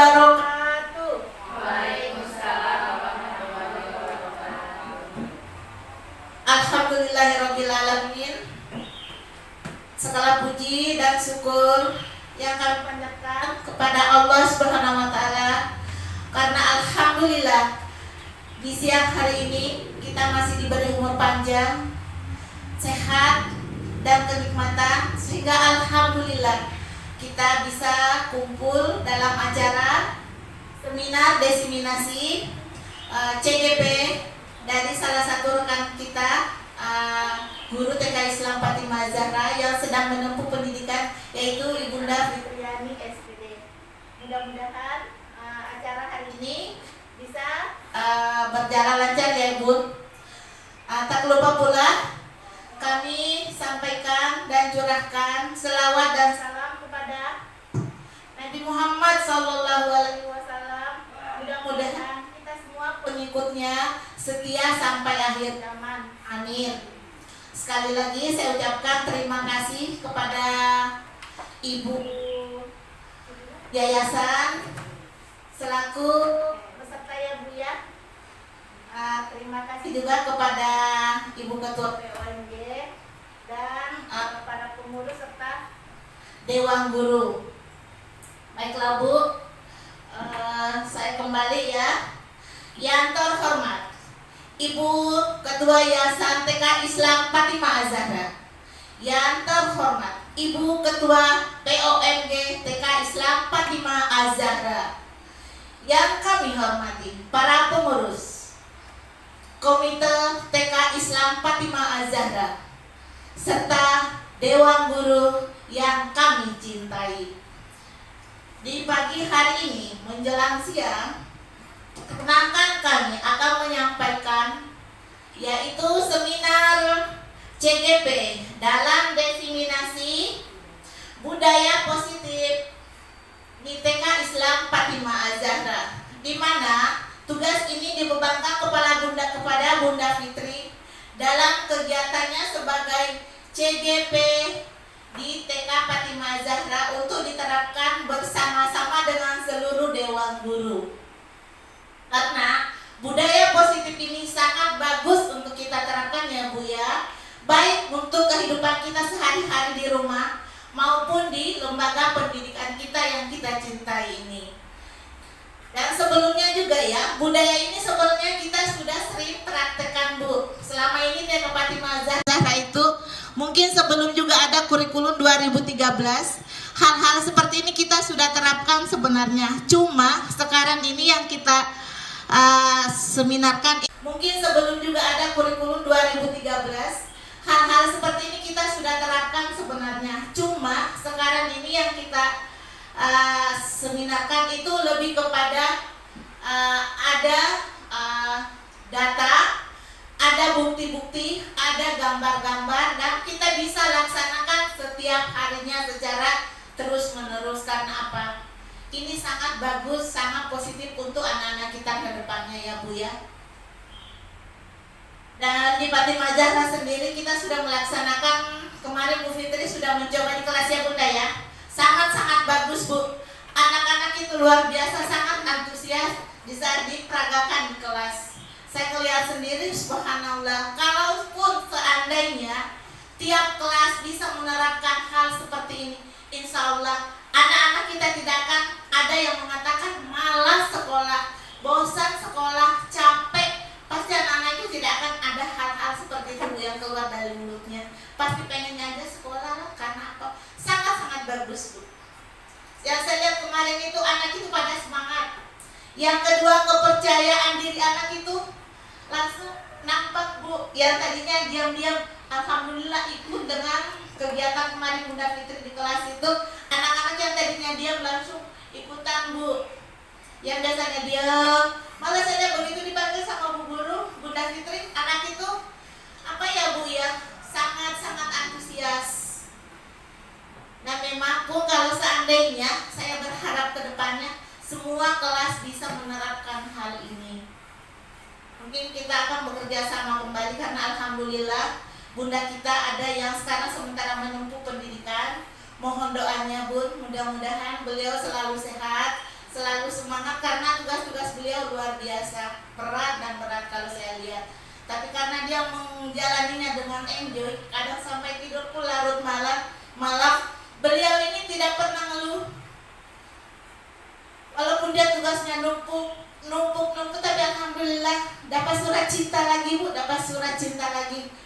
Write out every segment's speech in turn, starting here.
wabarakatuh. Waalaikumsalam warahmatullahi wabarakatuh. Alhamdulillahirabbil alamin. Segala puji dan syukur yang kami panjatkan kepada Allah Subhanahu wa taala, karena alhamdulillah di siang hari ini kita masih diberi umur panjang, sehat dan kenikmatan, sehingga alhamdulillah kita bisa kumpul dalam acara seminar desiminasi CGP dari salah satu rekan kita, guru TK Islam Fatimah Az-Zahra yang sedang menempuh pendidikan, yaitu Ibunda Fitriani SPD. Mudah-mudahan acara hari ini bisa berjalan lancar ya Ibu. Tak lupa pula kami sampaikan dan curahkan selawat dan salam kepada Nabi Muhammad SAW. Mudah-mudahan kita semua pengikutnya setia sampai akhir zaman. Amin. Sekali lagi saya ucapkan terima kasih kepada Ibu Yayasan selaku peserta ya Bu ya. Terima kasih juga kepada Ibu Ketua POMG dan para pengurus serta Dewan Guru. Baiklah Bu, saya kembali ya. Yang terhormat Ibu Ketua Yayasan TK Islam Fatimah Az-Zahra, yang terhormat Ibu Ketua POMG TK Islam Fatimah Az-Zahra, yang kami hormati para pengurus Komite TK Islam Fatimah Az-Zahra, serta Dewan Guru yang kami cintai. Di pagi hari ini menjelang siang, perkenankan kami akan menyampaikan yaitu seminar CGP dalam desiminasi budaya positif di TK Islam Fatimah Az-Zahra, di mana tugas ini dibebankan kepada Bunda Fitri dalam kegiatannya sebagai CGP di TK Fatimah Az-Zahra untuk diterapkan bersama-sama dengan seluruh Dewan Guru. Karena budaya positif ini sangat bagus untuk kita terapkan ya Bu ya, baik untuk kehidupan kita sehari-hari di rumah maupun di lembaga pendidikan kita yang kita cintai ini. Dan sebelumnya juga ya, budaya ini sebelumnya kita sudah sering praktekkan Bu. Selama ini TK Fatimah Az-Zahra itu mungkin sebelum juga ada kurikulum 2013, hal-hal seperti ini kita sudah terapkan sebenarnya. Cuma sekarang ini yang kita seminarkan, mungkin sebelum juga ada kurikulum 2013, hal-hal seperti ini kita sudah terapkan sebenarnya. Cuma sekarang ini yang kita seminarkan itu lebih kepada ada data, ada bukti-bukti, ada gambar-gambar, dan kita bisa laksanakan setiap harinya secara terus-menerus. Karena apa? Ini sangat bagus, sangat positif untuk anak-anak kita ke depannya ya Bu ya. Dan di Fatimah Az-Zahra sendiri kita sudah melaksanakan, kemarin Bu Fitri sudah mencoba di kelas ya Bunda ya. Sangat-sangat bagus Bu. Anak-anak itu luar biasa, sangat antusias di saat diperagakan di kelas. Saya melihat sendiri, subhanallah, kalaupun seandainya tiap kelas bisa menerapkan hal seperti ini, insya Allah anak-anak kita tidak akan ada yang mengatakan malas sekolah, bosan sekolah, capek. Pasti anak-anak itu tidak akan ada hal-hal seperti itu yang keluar dari mulutnya. Pasti pengennya aja sekolah lah. Karena apa? Sangat-sangat bagus Bu. Yang saya lihat kemarin itu anak itu pada semangat. Yang kedua, kepercayaan diri anak itu langsung nampak Bu. Yang tadinya diam-diam, alhamdulillah ikut dengan kegiatan kemarin Bunda Fitri di kelas itu. Anak-anak yang tadinya diam langsung ikutan Bu. Yang biasanya diam, malah saja begitu dipanggil sama Bu Guru, Bunda Fitri, anak itu apa ya Bu ya, sangat-sangat antusias. Dan memang Bu, kalau seandainya saya berharap ke depannya semua kelas bisa menerapkan hal ini. Mungkin kita akan bekerja sama kembali karena alhamdulillah Bunda kita ada yang sekarang sementara menempuh pendidikan. Mohon doanya Bun, mudah-mudahan beliau selalu sehat, selalu semangat karena tugas-tugas beliau luar biasa berat kalau saya lihat. Tapi karena dia menjalaninya dengan enjoy, kadang sampai tidur pun larut malam beliau ini tidak pernah ngeluh. Walaupun dia tugasnya numpuk, tapi alhamdulillah dapat surat cinta lagi Bu,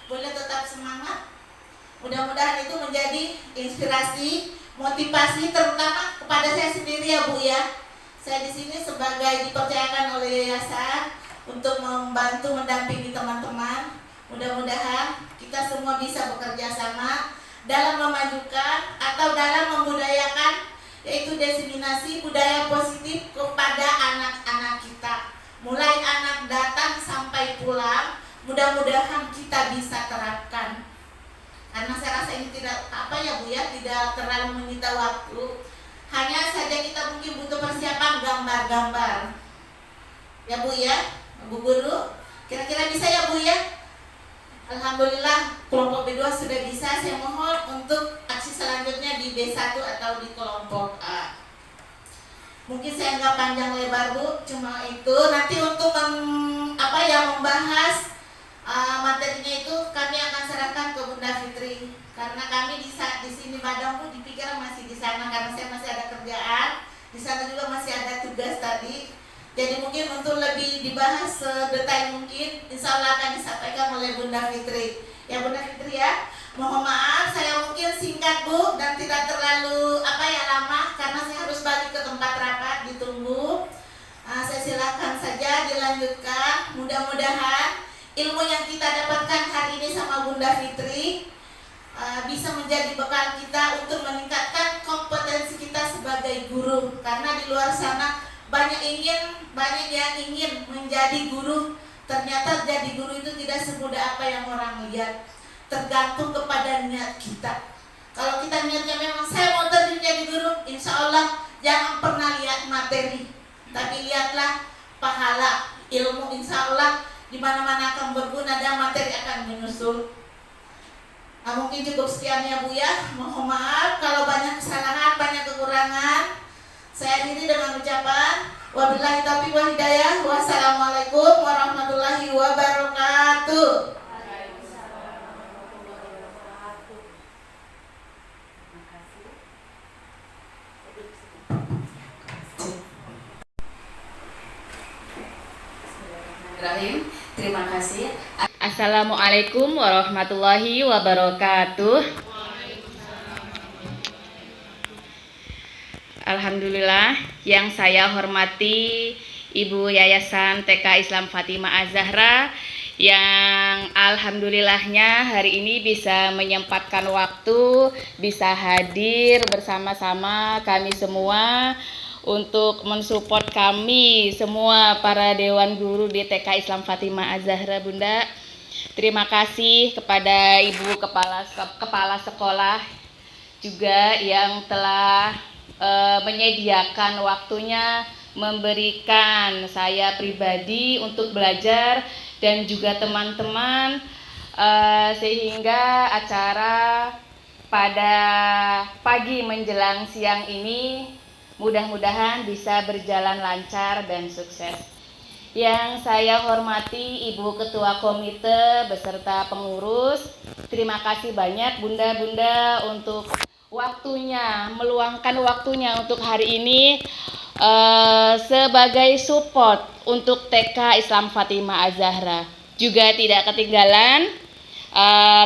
Boleh tetap semangat. Mudah-mudahan itu menjadi inspirasi, motivasi terutama kepada saya sendiri ya Bu ya. Saya di sini sebagai dipercayakan oleh yayasan untuk membantu mendampingi teman-teman. Mudah-mudahan kita semua bisa bekerja sama dalam memajukan atau dalam membudayakan, yaitu diseminasi budaya positif kepada anak-anak kita. Mulai anak datang sampai pulang, mudah-mudahan kita bisa terapkan. Karena saya rasa ini tidak tidak terlalu menyita waktu. Hanya saja kita mungkin butuh persiapan gambar-gambar. Ya Bu ya, Bu Guru, kira-kira bisa ya Bu ya? Alhamdulillah kelompok B2 sudah bisa. Saya mohon untuk aksi selanjutnya di B1 atau di kelompok A. Mungkin saya nggak panjang lebar Bu, cuma itu nanti untuk membahas materinya itu kami akan serahkan ke Bunda Fitri. Karena kami di sini Padang Bu dipikir masih di sana karena saya masih ada kerjaan. Di sana juga masih ada tugas tadi. Jadi mungkin untuk lebih dibahas sedetail mungkin, insya Allah akan disampaikan oleh Bunda Fitri. Ya Bunda Fitri ya, mohon maaf saya mungkin singkat Bu dan tidak terlalu lama karena saya harus balik ke tempat rapat, ditunggu. Saya silakan saja dilanjutkan. Mudah-mudahan ilmu yang kita dapatkan hari ini sama Bunda Fitri bisa menjadi bekal kita untuk meningkatkan kompetensi kita sebagai guru. Karena di luar sana banyak yang ingin menjadi guru. Ternyata jadi guru itu tidak semudah apa yang orang lihat. Tergantung kepada niat kita. Kalau kita niatnya memang saya mau terjun jadi guru, insya Allah jangan pernah lihat materi, tapi lihatlah pahala, ilmu. Insya Allah di mana-mana akan berguna dan materi akan menyusul. Mungkin cukup sekian ya Bu ya. Mohon maaf kalau banyak kesalahan, banyak kekurangan. Saya akhiri dengan ucapan wabillahi taufiq wal hidayah. Wassalamualaikum warahmatullahi wabarakatuh. Terima kasih. Assalamualaikum warahmatullahi wabarakatuh. Alhamdulillah, yang saya hormati Ibu Yayasan TK Islam Fatimah Az-Zahra yang alhamdulillahnya hari ini bisa menyempatkan waktu, bisa hadir bersama-sama kami semua untuk mensupport kami semua para Dewan Guru di TK Islam Fatimah Az-Zahra. Bunda, terima kasih kepada Ibu Kepala Sekolah juga yang telah menyediakan waktunya, memberikan saya pribadi untuk belajar dan juga teman-teman sehingga acara pada pagi menjelang siang ini mudah-mudahan bisa berjalan lancar dan sukses. Yang saya hormati Ibu Ketua Komite beserta pengurus, terima kasih banyak Bunda-bunda untuk waktunya, meluangkan waktunya untuk hari ini sebagai support untuk TK Islam Fatimah Az-Zahra. Juga tidak ketinggalan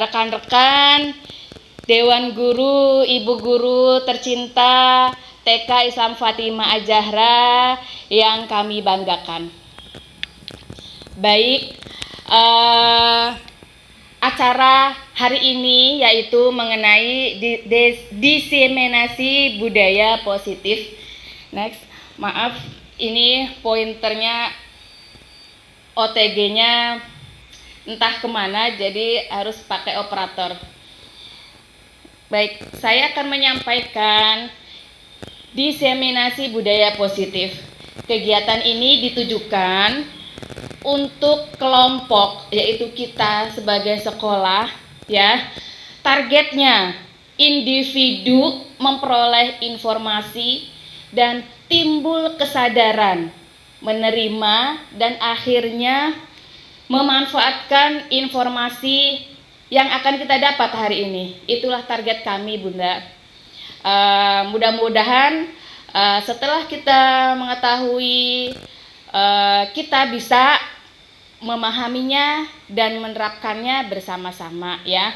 rekan-rekan Dewan Guru, Ibu Guru tercinta TK Islam Fatimah Az-Zahra yang kami banggakan. Baik, acara hari ini yaitu mengenai diseminasi budaya positif. Next, maaf, ini pointernya OTG-nya entah kemana, jadi harus pakai operator. Baik, saya akan menyampaikan diseminasi budaya positif. Kegiatan ini ditujukan untuk kelompok, yaitu kita sebagai sekolah ya. Targetnya individu memperoleh informasi dan timbul kesadaran, menerima dan akhirnya memanfaatkan informasi yang akan kita dapat hari ini. Itulah target kami, Bunda. Mudah-mudahan setelah kita mengetahui, kita bisa memahaminya dan menerapkannya bersama-sama ya.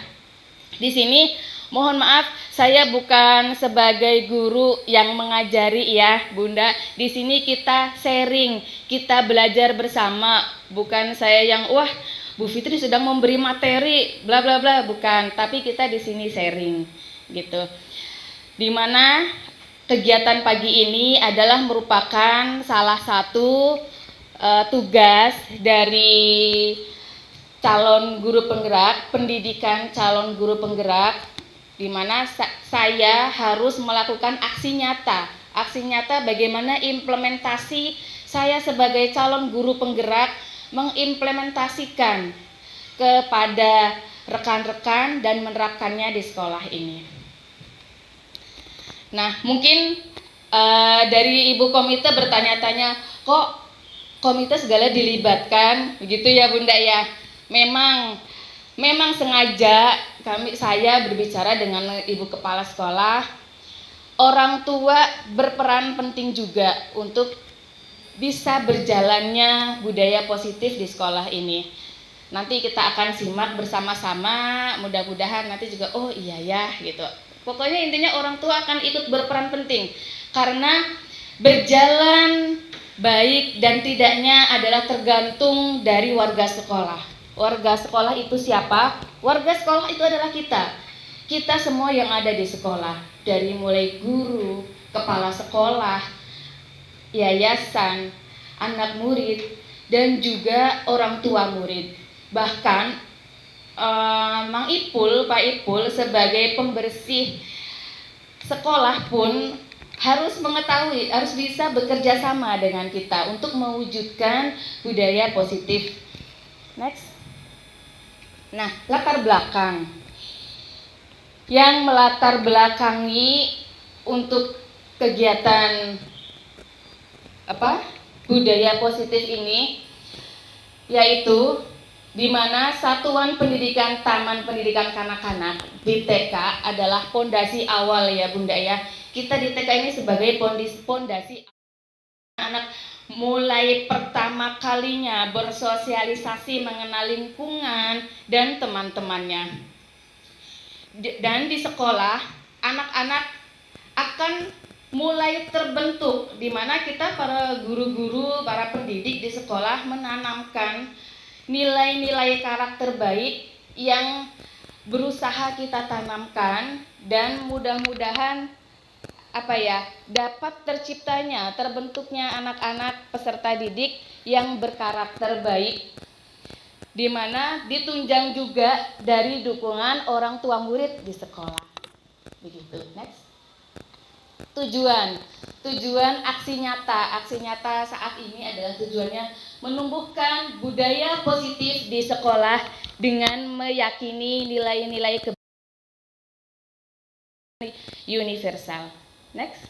Di sini mohon maaf, saya bukan sebagai guru yang mengajari ya, Bunda. Di sini kita sharing, kita belajar bersama. Bukan saya yang wah, Bu Fitri sedang memberi materi bla bla bla, bukan. Tapi kita di sini sharing gitu. Dimana kegiatan pagi ini adalah merupakan salah satu tugas dari calon guru penggerak, pendidikan calon guru penggerak, di mana saya harus melakukan aksi nyata. Aksi nyata bagaimana implementasi saya sebagai calon guru penggerak mengimplementasikan kepada rekan-rekan dan menerapkannya di sekolah ini. Nah, mungkin dari Ibu Komite bertanya-tanya, kok komite segala dilibatkan, begitu ya Bunda ya? Memang sengaja saya berbicara dengan Ibu Kepala Sekolah. Orang tua berperan penting juga untuk bisa berjalannya budaya positif di sekolah ini. Nanti kita akan simak bersama-sama, mudah-mudahan nanti juga oh iya ya gitu. Pokoknya intinya orang tua akan ikut berperan penting karena berjalan baik dan tidaknya adalah tergantung dari warga sekolah. Warga sekolah itu siapa? Warga sekolah itu adalah kita. Kita semua yang ada di sekolah, dari mulai guru, kepala sekolah, yayasan, anak murid, dan juga orang tua murid. Bahkan Mang Ipul, Pak Ipul sebagai pembersih sekolah pun harus mengetahui, harus bisa bekerja sama dengan kita untuk mewujudkan budaya positif. Next. Nah, latar belakang yang melatar belakangi untuk kegiatan budaya positif ini yaitu di mana Satuan Pendidikan Taman Pendidikan Kanak-kanak di TK adalah pondasi awal ya Bunda ya. Kita di TK ini sebagai pondasi anak mulai pertama kalinya bersosialisasi mengenal lingkungan dan teman-temannya. Dan di sekolah anak-anak akan mulai terbentuk di mana kita para guru-guru, para pendidik di sekolah menanamkan nilai-nilai karakter baik yang berusaha kita tanamkan dan mudah-mudahan dapat terbentuknya anak-anak peserta didik yang berkarakter baik, di mana ditunjang juga dari dukungan orang tua murid di sekolah. Begitu. Next. Tujuan aksi nyata saat ini adalah tujuannya menumbuhkan budaya positif di sekolah dengan meyakini nilai-nilai universal. Next.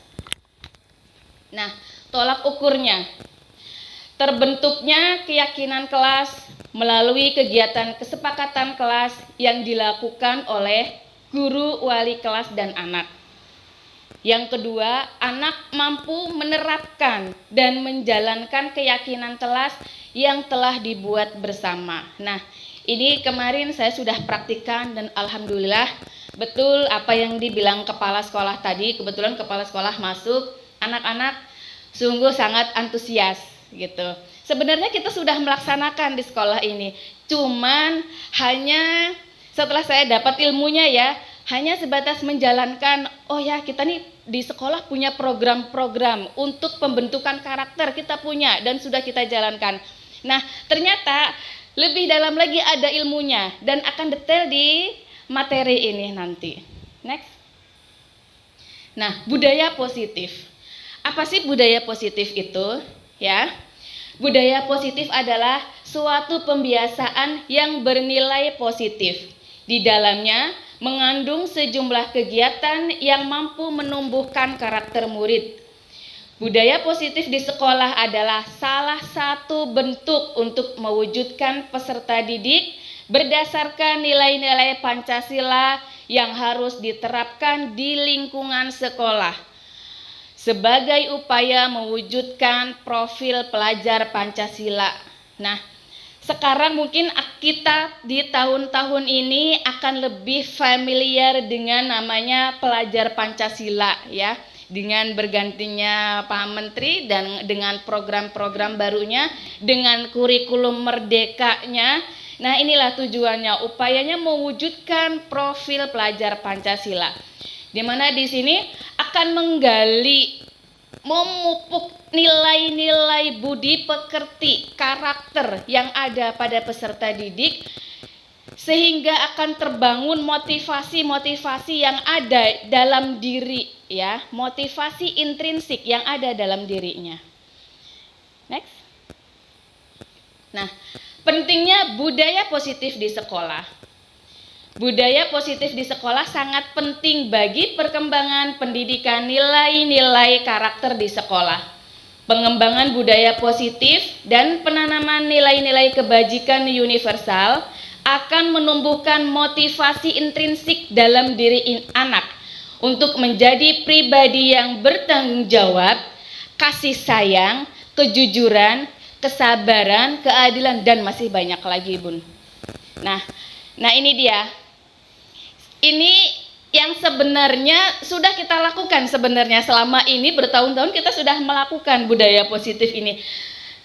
Nah, tolak ukurnya terbentuknya keyakinan kelas melalui kegiatan kesepakatan kelas yang dilakukan oleh guru, wali kelas, dan anak. Yang kedua, anak mampu menerapkan dan menjalankan keyakinan kelas yang telah dibuat bersama. Nah, ini kemarin saya sudah praktikkan dan alhamdulillah betul apa yang dibilang kepala sekolah tadi. Kebetulan kepala sekolah masuk, anak-anak sungguh sangat antusias gitu. Sebenarnya kita sudah melaksanakan di sekolah ini, cuman hanya setelah saya dapat ilmunya ya, hanya sebatas menjalankan, oh ya kita nih di sekolah punya program-program untuk pembentukan karakter, kita punya dan sudah kita jalankan. Nah, ternyata lebih dalam lagi ada ilmunya dan akan detail di materi ini nanti. Next. Nah, budaya positif. Apa sih budaya positif itu? Ya. Budaya positif adalah suatu pembiasaan yang bernilai positif. Di dalamnya mengandung sejumlah kegiatan yang mampu menumbuhkan karakter murid. Budaya positif di sekolah adalah salah satu bentuk untuk mewujudkan peserta didik berdasarkan nilai-nilai Pancasila yang harus diterapkan di lingkungan sekolah sebagai upaya mewujudkan profil pelajar Pancasila. Nah, sekarang mungkin kita di tahun-tahun ini akan lebih familiar dengan namanya pelajar Pancasila ya. Dengan bergantinya Pak Menteri dan dengan program-program barunya, dengan kurikulum merdekanya. Nah, inilah tujuannya, upayanya mewujudkan profil pelajar Pancasila. Di mana di sini akan menggali, memupuk nilai-nilai budi pekerti, karakter yang ada pada peserta didik, sehingga akan terbangun motivasi-motivasi yang ada dalam diri ya, motivasi intrinsik yang ada dalam dirinya. Next. Nah, pentingnya budaya positif di sekolah. Budaya positif di sekolah sangat penting bagi perkembangan pendidikan nilai-nilai karakter di sekolah. Pengembangan budaya positif dan penanaman nilai-nilai kebajikan universal akan menumbuhkan motivasi intrinsik dalam diri anak untuk menjadi pribadi yang bertanggung jawab, kasih sayang, kejujuran, kesabaran, keadilan, dan masih banyak lagi, Bun. Nah ini dia. Ini yang sebenarnya sudah kita lakukan sebenarnya selama ini bertahun-tahun kita sudah melakukan budaya positif ini.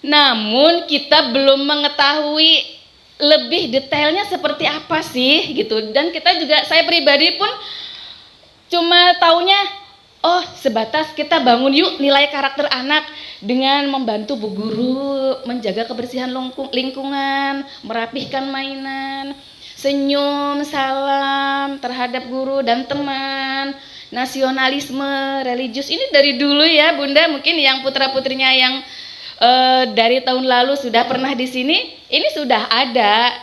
Namun kita belum mengetahui lebih detailnya seperti apa sih gitu, dan kita juga, saya pribadi pun cuma taunya oh sebatas kita bangun yuk nilai karakter anak dengan membantu bu guru menjaga kebersihan lingkungan, merapihkan mainan, senyum, salam terhadap guru dan teman, nasionalisme, religius. Ini dari dulu ya Bunda, mungkin yang putra-putrinya yang dari tahun lalu sudah pernah di sini, ini sudah ada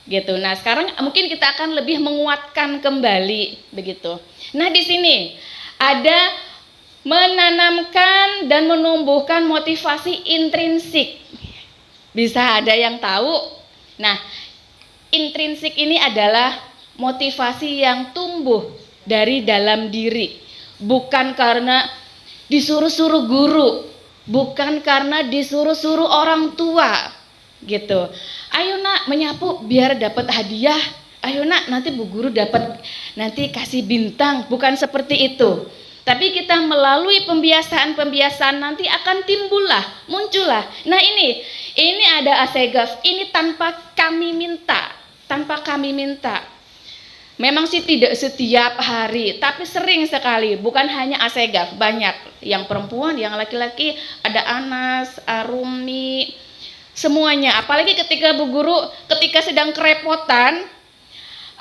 gitu. Nah, sekarang mungkin kita akan lebih menguatkan kembali begitu. Nah, di sini ada menanamkan dan menumbuhkan motivasi intrinsik. Bisa ada yang tahu? Nah, intrinsik ini adalah motivasi yang tumbuh dari dalam diri, bukan karena disuruh-suruh guru, bukan karena disuruh-suruh orang tua gitu. Ayo nak menyapu biar dapat hadiah, ayo nak nanti bu guru dapat nanti kasih bintang, bukan seperti itu. Tapi kita melalui pembiasaan nanti akan muncullah. Nah ini ada asegaf, ini tanpa kami minta. Memang sih tidak setiap hari, tapi sering sekali, bukan hanya asegaf, banyak yang perempuan, yang laki-laki, ada Anas, Arumi, semuanya. Apalagi ketika bu guru ketika sedang kerepotan,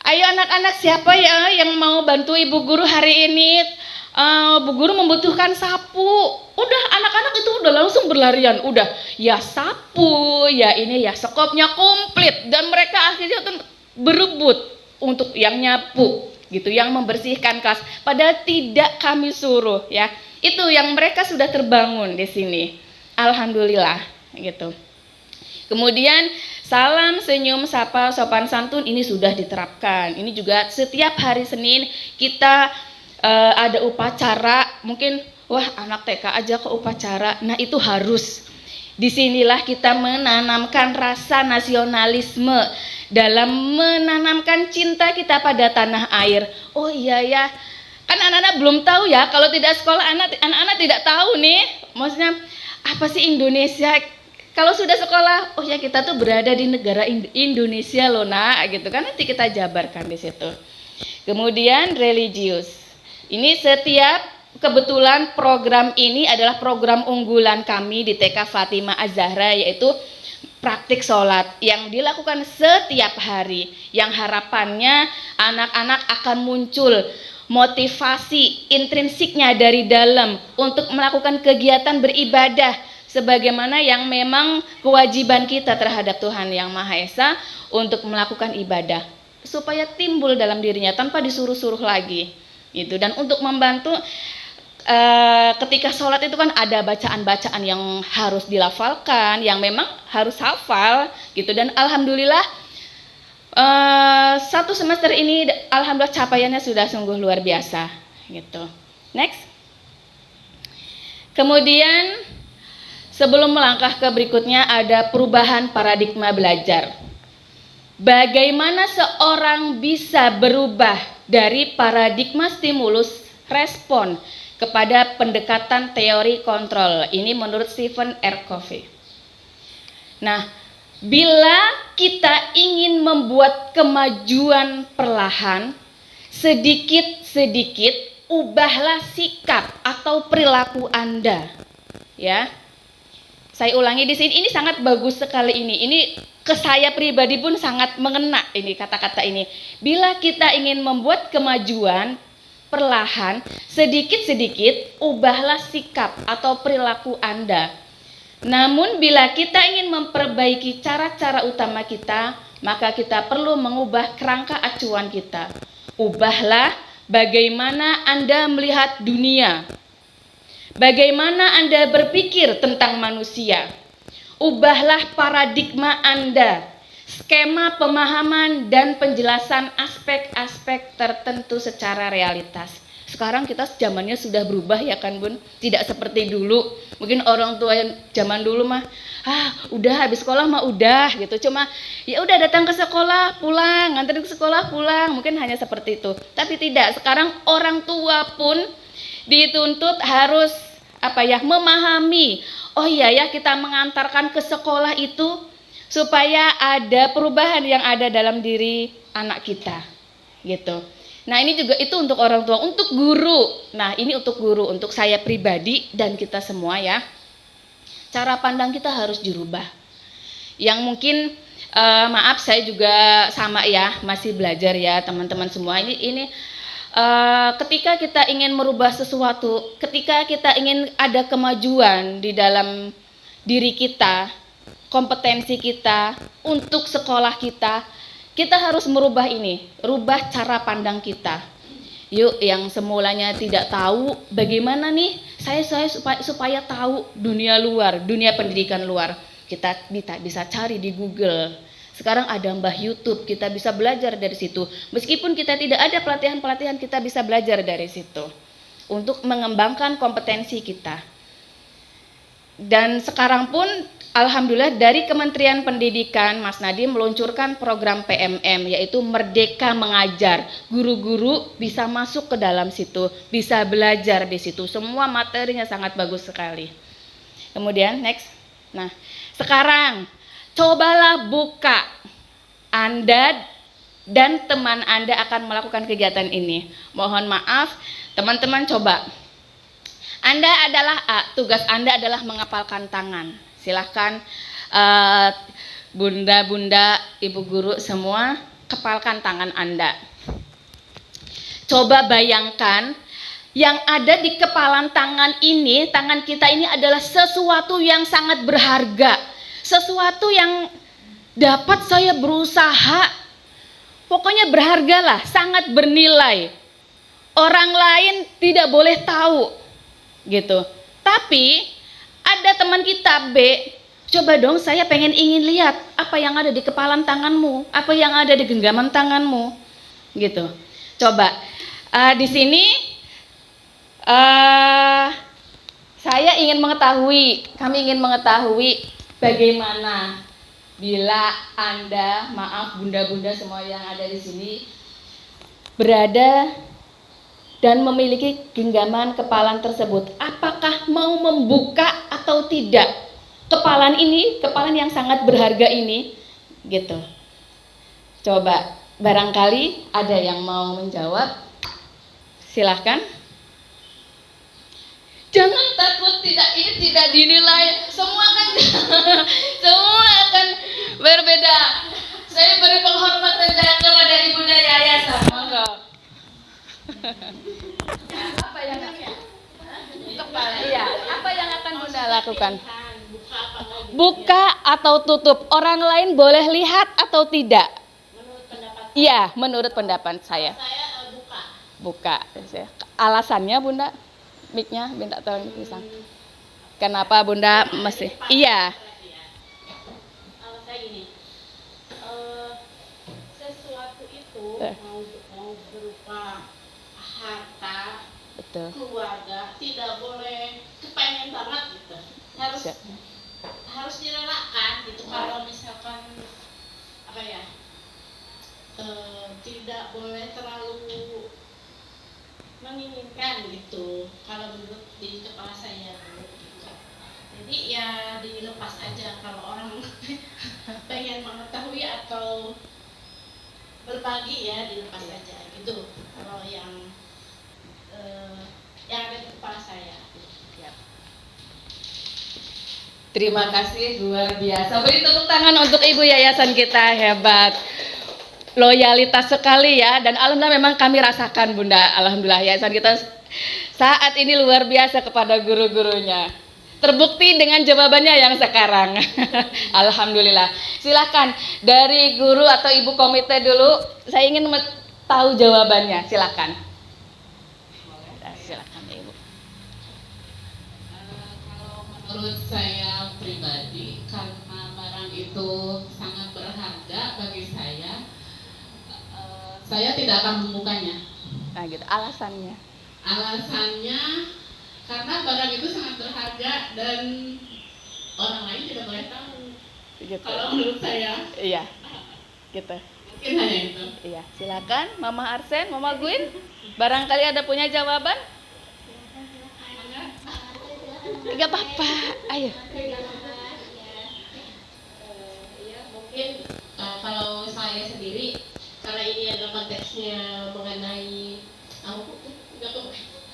ayo anak-anak siapa ya yang mau bantu ibu guru hari ini? Bu guru membutuhkan sapu. Udah anak-anak itu udah langsung berlarian, udah ya sapu, ya ini ya sekopnya komplit, dan mereka akhirnya berebut untuk yang nyapu gitu, yang membersihkan kelas, padahal tidak kami suruh ya. Itu yang mereka sudah terbangun di sini. Alhamdulillah gitu. Kemudian salam, senyum, sapa, sopan santun ini sudah diterapkan. Ini juga setiap hari Senin kita ada upacara, mungkin wah anak TK aja ke upacara. Nah, itu harus. Disinilah kita menanamkan rasa nasionalisme dalam menanamkan cinta kita pada tanah air. Oh iya ya, kan anak-anak belum tahu ya, kalau tidak sekolah anak-anak tidak tahu nih, maksudnya apa sih Indonesia. Kalau sudah sekolah, oh ya kita tuh berada di negara Indonesia loh nak, gitu kan, nanti kita jabarkan di situ. Kemudian religius, ini kebetulan program ini adalah program unggulan kami di TK Fatimah Az-Zahra, yaitu praktik sholat yang dilakukan setiap hari, yang harapannya anak-anak akan muncul motivasi intrinsiknya dari dalam untuk melakukan kegiatan beribadah sebagaimana yang memang kewajiban kita terhadap Tuhan Yang Maha Esa untuk melakukan ibadah, supaya timbul dalam dirinya tanpa disuruh-suruh lagi gitu. Dan untuk membantu ketika sholat itu kan ada bacaan-bacaan yang harus dilafalkan, yang memang harus hafal gitu. Dan alhamdulillah satu semester ini alhamdulillah capaiannya sudah sungguh luar biasa gitu. Next. Kemudian sebelum melangkah ke berikutnya ada perubahan paradigma belajar. Bagaimana seorang bisa berubah dari paradigma stimulus respon kepada pendekatan teori kontrol. Ini menurut Stephen R. Covey. Nah, bila kita ingin membuat kemajuan perlahan, sedikit-sedikit ubahlah sikap atau perilaku Anda. Ya. Saya ulangi di sini, ini sangat bagus sekali ini. Ini ke saya pribadi pun sangat mengena ini kata-kata ini. Bila kita ingin membuat kemajuan perlahan, sedikit-sedikit ubahlah sikap atau perilaku Anda. Namun bila kita ingin memperbaiki cara-cara utama kita, maka kita perlu mengubah kerangka acuan kita. Ubahlah bagaimana Anda melihat dunia. Bagaimana Anda berpikir tentang manusia. Ubahlah paradigma Anda, skema pemahaman dan penjelasan aspek-aspek tertentu secara realitas. Sekarang kita zamannya sudah berubah ya kan Bun, tidak seperti dulu. Mungkin orang tua yang zaman dulu mah, udah habis sekolah mah udah gitu. Cuma ya udah datang ke sekolah pulang, nganterin ke sekolah pulang, mungkin hanya seperti itu. Tapi tidak, sekarang orang tua pun dituntut harus memahami. Oh iya ya, kita mengantarkan ke sekolah itu supaya ada perubahan yang ada dalam diri anak kita gitu. Nah ini juga itu untuk orang tua, untuk guru. Nah ini untuk guru, untuk saya pribadi dan kita semua ya. Cara pandang kita harus dirubah. Yang mungkin maaf saya juga sama ya, masih belajar ya teman-teman semua. Ini ketika kita ingin merubah sesuatu, ketika kita ingin ada kemajuan di dalam diri kita, kompetensi kita, untuk sekolah kita harus merubah ini, rubah cara pandang kita. Yuk, yang semulanya tidak tahu bagaimana nih saya supaya tahu dunia luar, dunia pendidikan luar. Kita bisa cari di Google. Sekarang ada Mbah YouTube, kita bisa belajar dari situ. Meskipun kita tidak ada pelatihan-pelatihan, kita bisa belajar dari situ untuk mengembangkan kompetensi kita. Dan sekarang pun alhamdulillah dari Kementerian Pendidikan Mas Nadiem meluncurkan program PMM, yaitu Merdeka Mengajar. Guru-guru bisa masuk ke dalam situ, bisa belajar di situ. Semua materinya sangat bagus sekali. Kemudian next. Nah, sekarang cobalah buka. Anda dan teman Anda akan melakukan kegiatan ini. Mohon maaf, teman-teman coba. Tugas Anda adalah mengepalkan tangan. Silahkan bunda-bunda, ibu guru semua, kepalkan tangan Anda. Coba bayangkan, yang ada di kepalan tangan ini, tangan kita ini adalah sesuatu yang sangat berharga. Sesuatu yang dapat saya berusaha, pokoknya berharga lah, sangat bernilai. Orang lain tidak boleh tahu, gitu. Tapi ada teman kita B, coba dong saya ingin lihat apa yang ada di kepalan tanganmu, apa yang ada di genggaman tanganmu, gitu. Coba di sini kami ingin mengetahui bagaimana bila Anda, maaf bunda-bunda semua yang ada di sini, berada dan memiliki genggaman kepalan tersebut, apakah mau membuka atau tidak kepalan ini, kepalan yang sangat berharga ini, gitu. Coba, barangkali ada yang mau menjawab, silahkan. Jangan takut, ini tidak dinilai, semua akan berbeda. Saya beri penghormatan kepada Ibunda Yayasan. Monggo. Apa yang akan Bunda lakukan? Buka atau tutup? Orang lain boleh lihat atau tidak? Iya, menurut pendapat saya. Buka. Alasannya Bunda? mic-nya, minta tolong dipasang. Kenapa Bunda masih? Iya. Kalau saya gini, sesuatu itu mau berupa harta, Betul. keluarga, tidak boleh kepengen banget gitu. Siap. Harus direlakan gitu. Kalau misalkan apa ya, tidak boleh terlalu menginginkan gitu. Kalau menurut di kepala saya gitu. Jadi ya dilepas aja kalau orang pengen mengetahui atau berbagi ya dilepas aja gitu. Kalau yang ada di kepala saya. Terima kasih, luar biasa. Beri tepuk tangan untuk Ibu Yayasan kita, hebat. Loyalitas sekali ya, dan alhamdulillah memang kami rasakan Bunda. Alhamdulillah yayasan kita saat ini luar biasa kepada guru-gurunya. Terbukti dengan jawabannya yang sekarang. Alhamdulillah. Silakan dari guru atau ibu komite dulu. Saya ingin tahu jawabannya. Silakan. Silakan Ibu. Kalau menurut saya pribadi, karena barang itu sangat berharga bagi saya tidak akan membukanya. Nah gitu, alasannya. Alasannya karena barang itu sangat berharga dan orang lain tidak boleh tahu. Gitu. Kalau menurut saya, Iya. Gitu. mungkin hanya itu. Iya, silakan Mama Arsen, Mama Gwin. Barangkali ada punya jawaban? Enggak apa-apa. Ayo. Ya, mungkin kalau saya sendiri, karena ini adalah konteksnya mengenai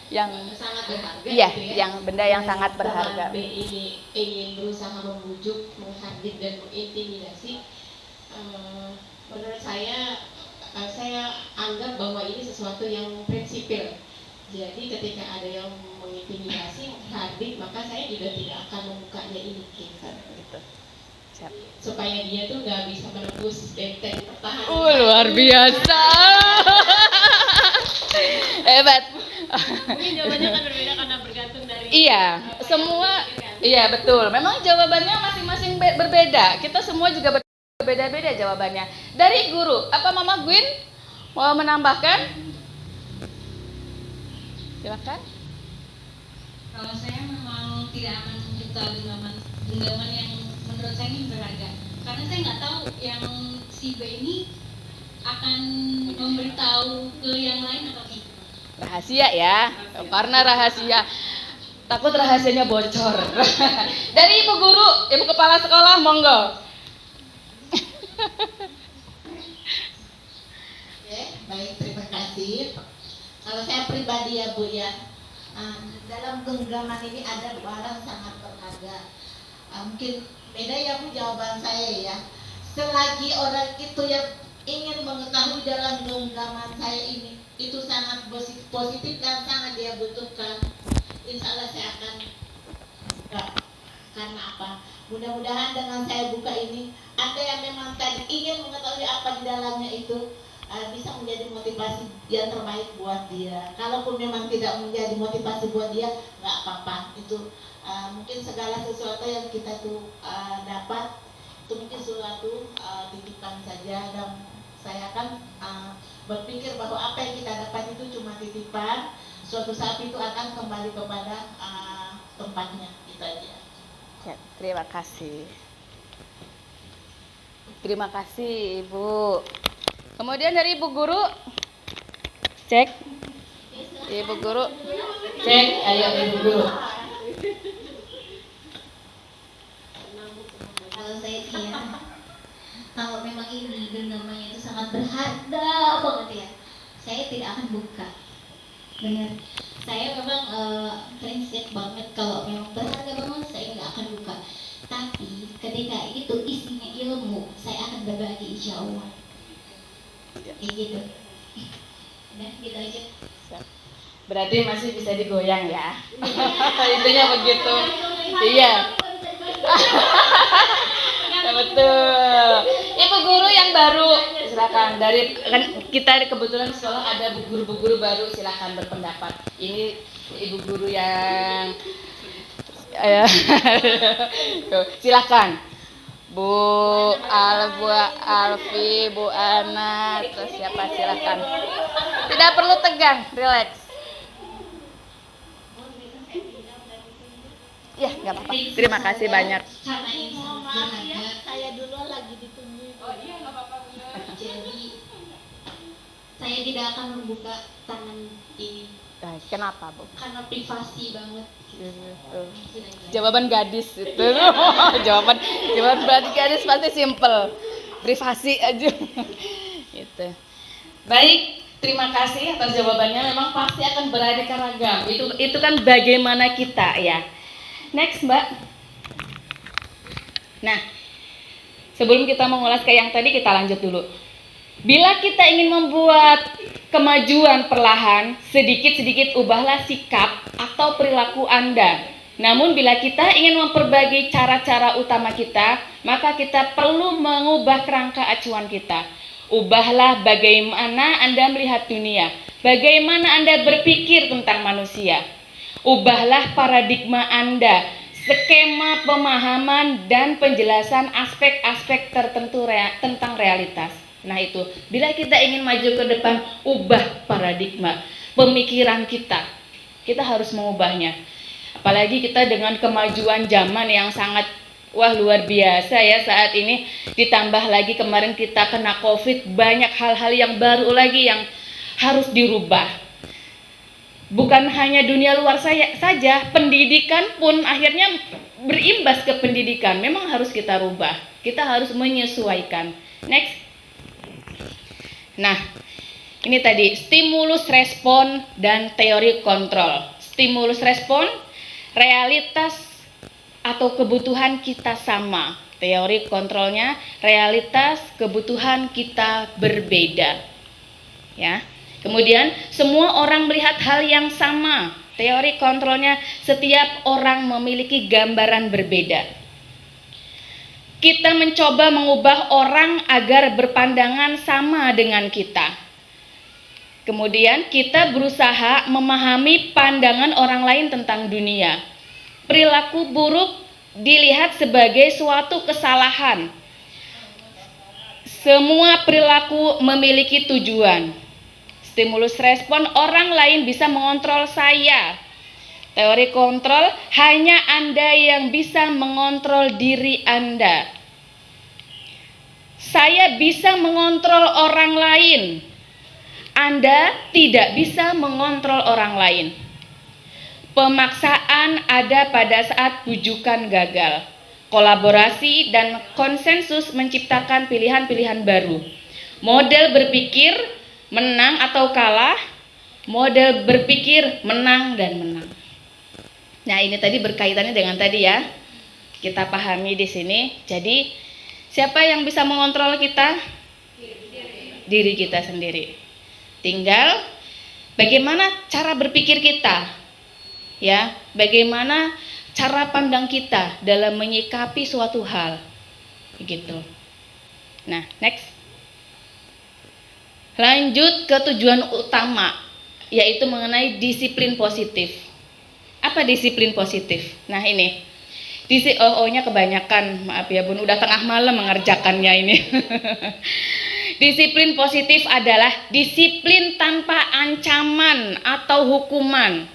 Yang sangat berharga, iya, gitu ya. yang benda yang sangat berharga. Teman B ini ingin berusaha membujuk, menghardik dan mengintimidasi. Menurut saya anggap bahwa ini sesuatu yang prinsipil. Jadi ketika ada yang mengintimidasi, menghardik, maka saya juga tidak akan membukanya ini. Gitu. Siap. Supaya dia tuh nggak bisa menembus benteng pertahanan. Luar biasa. Hebat. Mungkin jawabannya kan berbeda karena bergantung dari Iya, apa semua yang dipikirkan. iya betul. Memang jawabannya masing-masing berbeda. Kita semua juga berbeda-beda jawabannya. Dari guru, apa Mama Gwin mau menambahkan? Silakan. Kalau saya memang tidak akan membuka genggaman yang menurut saya ini berharga, karena saya nggak tahu yang si B ini akan memberitahu ke yang lain atau tidak. Rahasia ya, karena rahasia. Takut rahasianya bocor. Dari Ibu Guru, Ibu Kepala Sekolah, monggo. Oke, baik, terima kasih. Kalau saya pribadi ya Bu ya, dalam genggaman ini ada barang sangat berharga. Mungkin beda ya Bu jawaban saya ya. Selagi orang itu yang ingin mengetahui dalam genggaman saya ini, itu sangat positif dan sangat dia butuhkan, insya Allah saya akan buka. Karena apa? Mudah-mudahan dengan saya buka ini, Anda yang memang tadi ingin mengetahui apa di dalamnya itu bisa menjadi motivasi yang terbaik buat dia. Kalaupun memang tidak menjadi motivasi buat dia, nggak apa-apa. Itu mungkin segala sesuatu yang kita tuh dapat itu mungkin suatu titipan saja, dan saya akan berpikir bahwa apa yang kita dapat itu cuma titipan. Suatu saat itu akan kembali kepada tempatnya. Itu aja. Ya, terima kasih. Terima kasih Ibu. Kemudian dari Ibu Guru, cek. Ibu Guru, cek. Ayo Ibu Guru. Kalau saya sih ya, kalau memang ini genggamannya itu sangat berharga banget ya, saya tidak akan buka. Benar, saya memang prinsip banget kalau memang berharga banget saya nggak akan buka. Tapi ketika itu isinya ilmu, saya akan berbagi insya Allah. Kayak gitu. Udah gitu aja. Berarti masih bisa digoyang ya. Intinya begitu. Iya. Ya, betul. Ibu Guru yang baru, silakan. Dari kan kita kebetulan sekolah ada guru-guru baru, silakan berpendapat. Ini Ibu guru yang silakan. Bu Alfi, Bu Ana, terus siapa, silakan. Tidak perlu tegang, relax. Ya, nggak apa-apa. Terima kasih banyak. Karena ini sangat berharga, Saya dulu lagi ditunggu. jadi saya tidak akan membuka tangan ini Kenapa, Bu? karena privasi banget. Jawaban gadis itu. jawaban berarti gadis pasti simple. Privasi aja. Gitu. Baik, terima kasih atas jawabannya. Memang pasti akan beraneka ragam. Itu kan bagaimana kita ya. Next, Mbak. Nah, sebelum kita mengulas ke yang tadi, kita lanjut dulu. Bila kita ingin membuat kemajuan perlahan, sedikit-sedikit ubahlah sikap atau perilaku Anda. Namun bila kita ingin memperbaiki cara-cara utama kita, maka kita perlu mengubah kerangka acuan kita. Ubahlah bagaimana Anda melihat dunia, bagaimana Anda berpikir tentang manusia. Ubahlah paradigma Anda, skema pemahaman dan penjelasan aspek-aspek tertentu tentang realitas. Nah itu, bila kita ingin maju ke depan, ubah paradigma pemikiran kita. Kita harus mengubahnya. Apalagi kita dengan kemajuan zaman yang sangat luar biasa ya saat ini. Ditambah lagi kemarin kita kena COVID, banyak hal-hal yang baru lagi yang harus dirubah. Bukan hanya dunia luar saja, pendidikan pun akhirnya berimbas ke pendidikan. Memang harus kita rubah. Kita harus menyesuaikan. Next. Nah, ini tadi stimulus respon dan teori kontrol. Stimulus respon, realitas atau kebutuhan kita sama. Teori kontrolnya, realitas kebutuhan kita berbeda. Ya. Kemudian semua orang melihat hal yang sama. Teori kontrolnya, setiap orang memiliki gambaran berbeda. Kita mencoba mengubah orang agar berpandangan sama dengan kita. Kemudian kita berusaha memahami pandangan orang lain tentang dunia. Perilaku buruk dilihat sebagai suatu kesalahan. Semua perilaku memiliki tujuan. Stimulus respon, orang lain bisa mengontrol saya. Teori kontrol, hanya Anda yang bisa mengontrol diri Anda. Saya bisa mengontrol orang lain. Anda tidak bisa mengontrol orang lain. Pemaksaan ada pada saat bujukan gagal. Kolaborasi dan konsensus menciptakan pilihan-pilihan baru. Model berpikir menang atau kalah, model berpikir menang dan menang. Nah, ini tadi berkaitannya dengan tadi ya. Kita pahami di sini. Jadi, siapa yang bisa mengontrol kita? Diri kita sendiri. Tinggal bagaimana cara berpikir kita. Ya, bagaimana cara pandang kita dalam menyikapi suatu hal. Begitu. Nah, next. Lanjut ke tujuan utama, yaitu mengenai disiplin positif. Apa disiplin positif? Nah ini, nya kebanyakan, maaf ya Bun, udah tengah malam mengerjakannya ini. Disiplin positif adalah disiplin tanpa ancaman atau hukuman.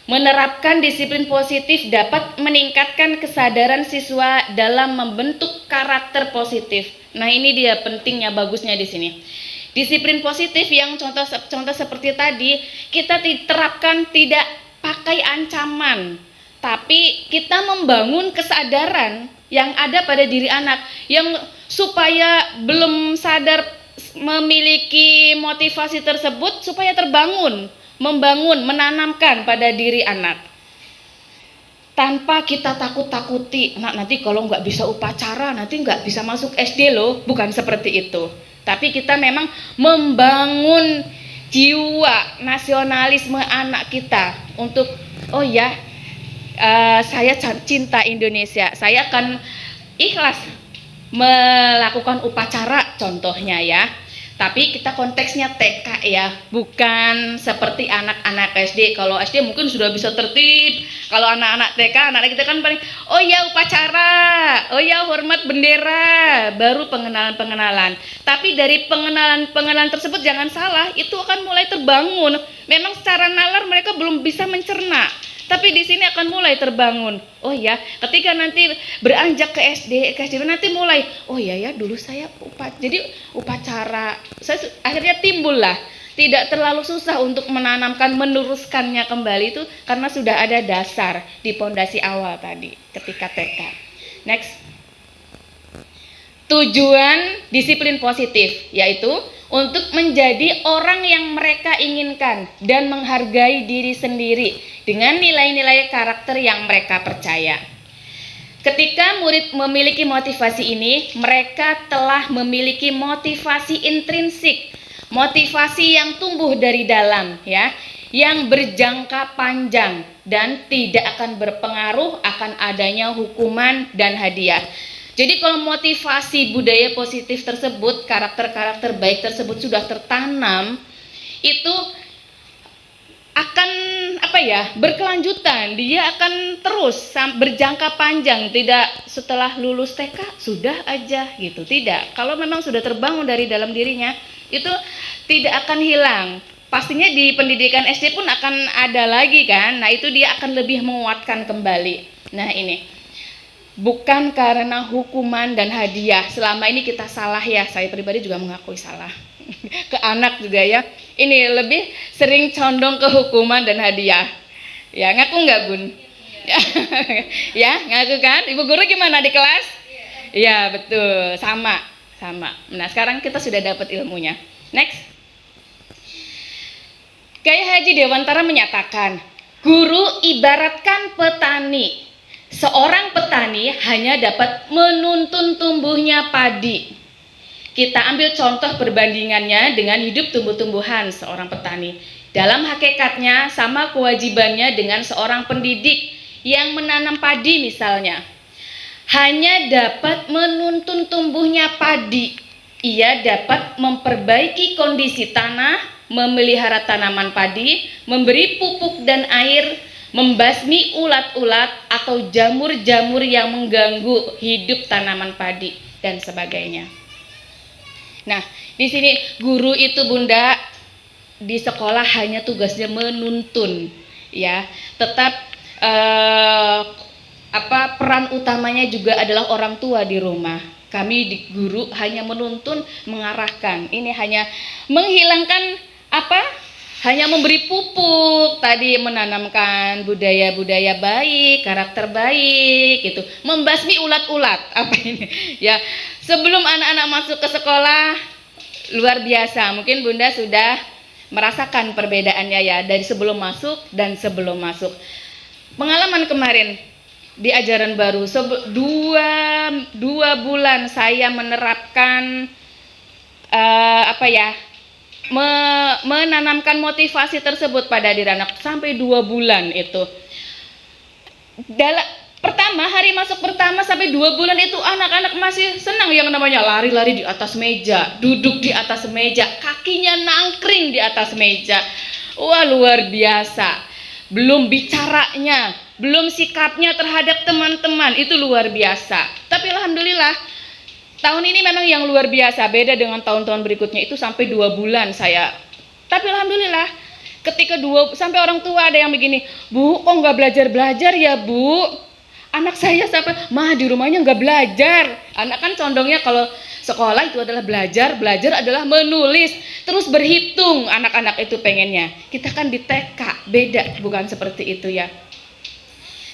Menerapkan disiplin positif dapat meningkatkan kesadaran siswa dalam membentuk karakter positif. Nah ini dia pentingnya, bagusnya di sini. Disiplin positif yang contoh seperti tadi, kita diterapkan tidak pakai ancaman, tapi kita membangun kesadaran yang ada pada diri anak yang supaya belum sadar memiliki motivasi tersebut supaya terbangun, membangun, menanamkan pada diri anak. Tanpa kita takut-takuti, nanti kalau nggak bisa upacara, nanti nggak bisa masuk SD loh, bukan seperti itu. Tapi kita memang membangun jiwa nasionalisme anak kita untuk saya cinta Indonesia, saya akan ikhlas melakukan upacara contohnya ya. Tapi kita konteksnya TK ya, bukan seperti anak-anak SD. Kalau SD mungkin sudah bisa tertib. Kalau anak-anak TK, anak-anak kita kan paling, oh ya upacara, oh ya hormat bendera, baru pengenalan-pengenalan. Tapi dari pengenalan-pengenalan tersebut jangan salah, itu akan mulai terbangun. Memang secara nalar mereka belum bisa mencerna. Tapi di sini akan mulai terbangun. Oh ya, ketika nanti beranjak ke SD nanti mulai. Oh ya dulu saya upacara. Akhirnya timbul lah. Tidak terlalu susah untuk menanamkan, meneruskannya kembali itu karena sudah ada dasar di pondasi awal tadi ketika TK. Next. Tujuan disiplin positif yaitu untuk menjadi orang yang mereka inginkan dan menghargai diri sendiri dengan nilai-nilai karakter yang mereka percaya. Ketika murid memiliki motivasi ini, mereka telah memiliki motivasi intrinsik, motivasi yang tumbuh dari dalam ya, yang berjangka panjang dan tidak akan berpengaruh akan adanya hukuman dan hadiah. Jadi kalau motivasi budaya positif tersebut, karakter-karakter baik tersebut sudah tertanam, itu akan berkelanjutan. Dia akan terus berjangka panjang, tidak setelah lulus TK sudah aja gitu. Tidak. Kalau memang sudah terbangun dari dalam dirinya, itu tidak akan hilang. Pastinya di pendidikan SD pun akan ada lagi kan. Nah, itu dia akan lebih menguatkan kembali. Nah, ini bukan karena hukuman dan hadiah. Selama ini kita salah ya, saya pribadi juga mengakui salah. Ke anak juga ya. Ini lebih sering condong ke hukuman dan hadiah. Ya, ngaku nggak Bun? Ya, ngaku kan? Ibu guru gimana di kelas? Ya, betul. Sama. Nah, sekarang kita sudah dapat ilmunya. Next. Kiai Haji Dewantara menyatakan, guru ibaratkan petani. Seorang petani hanya dapat menuntun tumbuhnya padi. Kita ambil contoh perbandingannya dengan hidup tumbuh-tumbuhan seorang petani. Dalam hakikatnya sama kewajibannya dengan seorang pendidik yang menanam padi misalnya. Hanya dapat menuntun tumbuhnya padi. Ia dapat memperbaiki kondisi tanah, memelihara tanaman padi, memberi pupuk dan air, membasmi ulat-ulat atau jamur-jamur yang mengganggu hidup tanaman padi dan sebagainya. Nah, di sini guru itu Bunda di sekolah hanya tugasnya menuntun, ya. Tetap peran utamanya juga adalah orang tua di rumah. Kami di guru hanya menuntun, mengarahkan. Ini hanya menghilangkan hanya memberi pupuk, tadi menanamkan budaya-budaya baik, karakter baik, gitu. Membasmi ulat-ulat, ya. Sebelum anak-anak masuk ke sekolah, luar biasa. Mungkin Bunda sudah merasakan perbedaannya ya, dari sebelum masuk dan sebelum masuk. Pengalaman kemarin di ajaran baru, dua bulan saya menerapkan menanamkan motivasi tersebut pada diri anak sampai 2 bulan itu. Pertama hari masuk pertama sampai 2 bulan itu anak-anak masih senang yang namanya lari-lari di atas meja, duduk di atas meja, kakinya nangkring di atas meja. Wah, luar biasa. Belum bicaranya, belum sikapnya terhadap teman-teman, itu luar biasa. Tapi alhamdulillah tahun ini memang yang luar biasa, beda dengan tahun-tahun berikutnya itu sampai 2 bulan saya. Tapi alhamdulillah ketika sampai orang tua ada yang begini, Bu, kok nggak belajar ya Bu? Anak saya sampai, mah di rumahnya nggak belajar. Anak kan condongnya kalau sekolah itu adalah belajar adalah menulis, terus berhitung anak-anak itu pengennya. Kita kan di TK, beda, bukan seperti itu ya.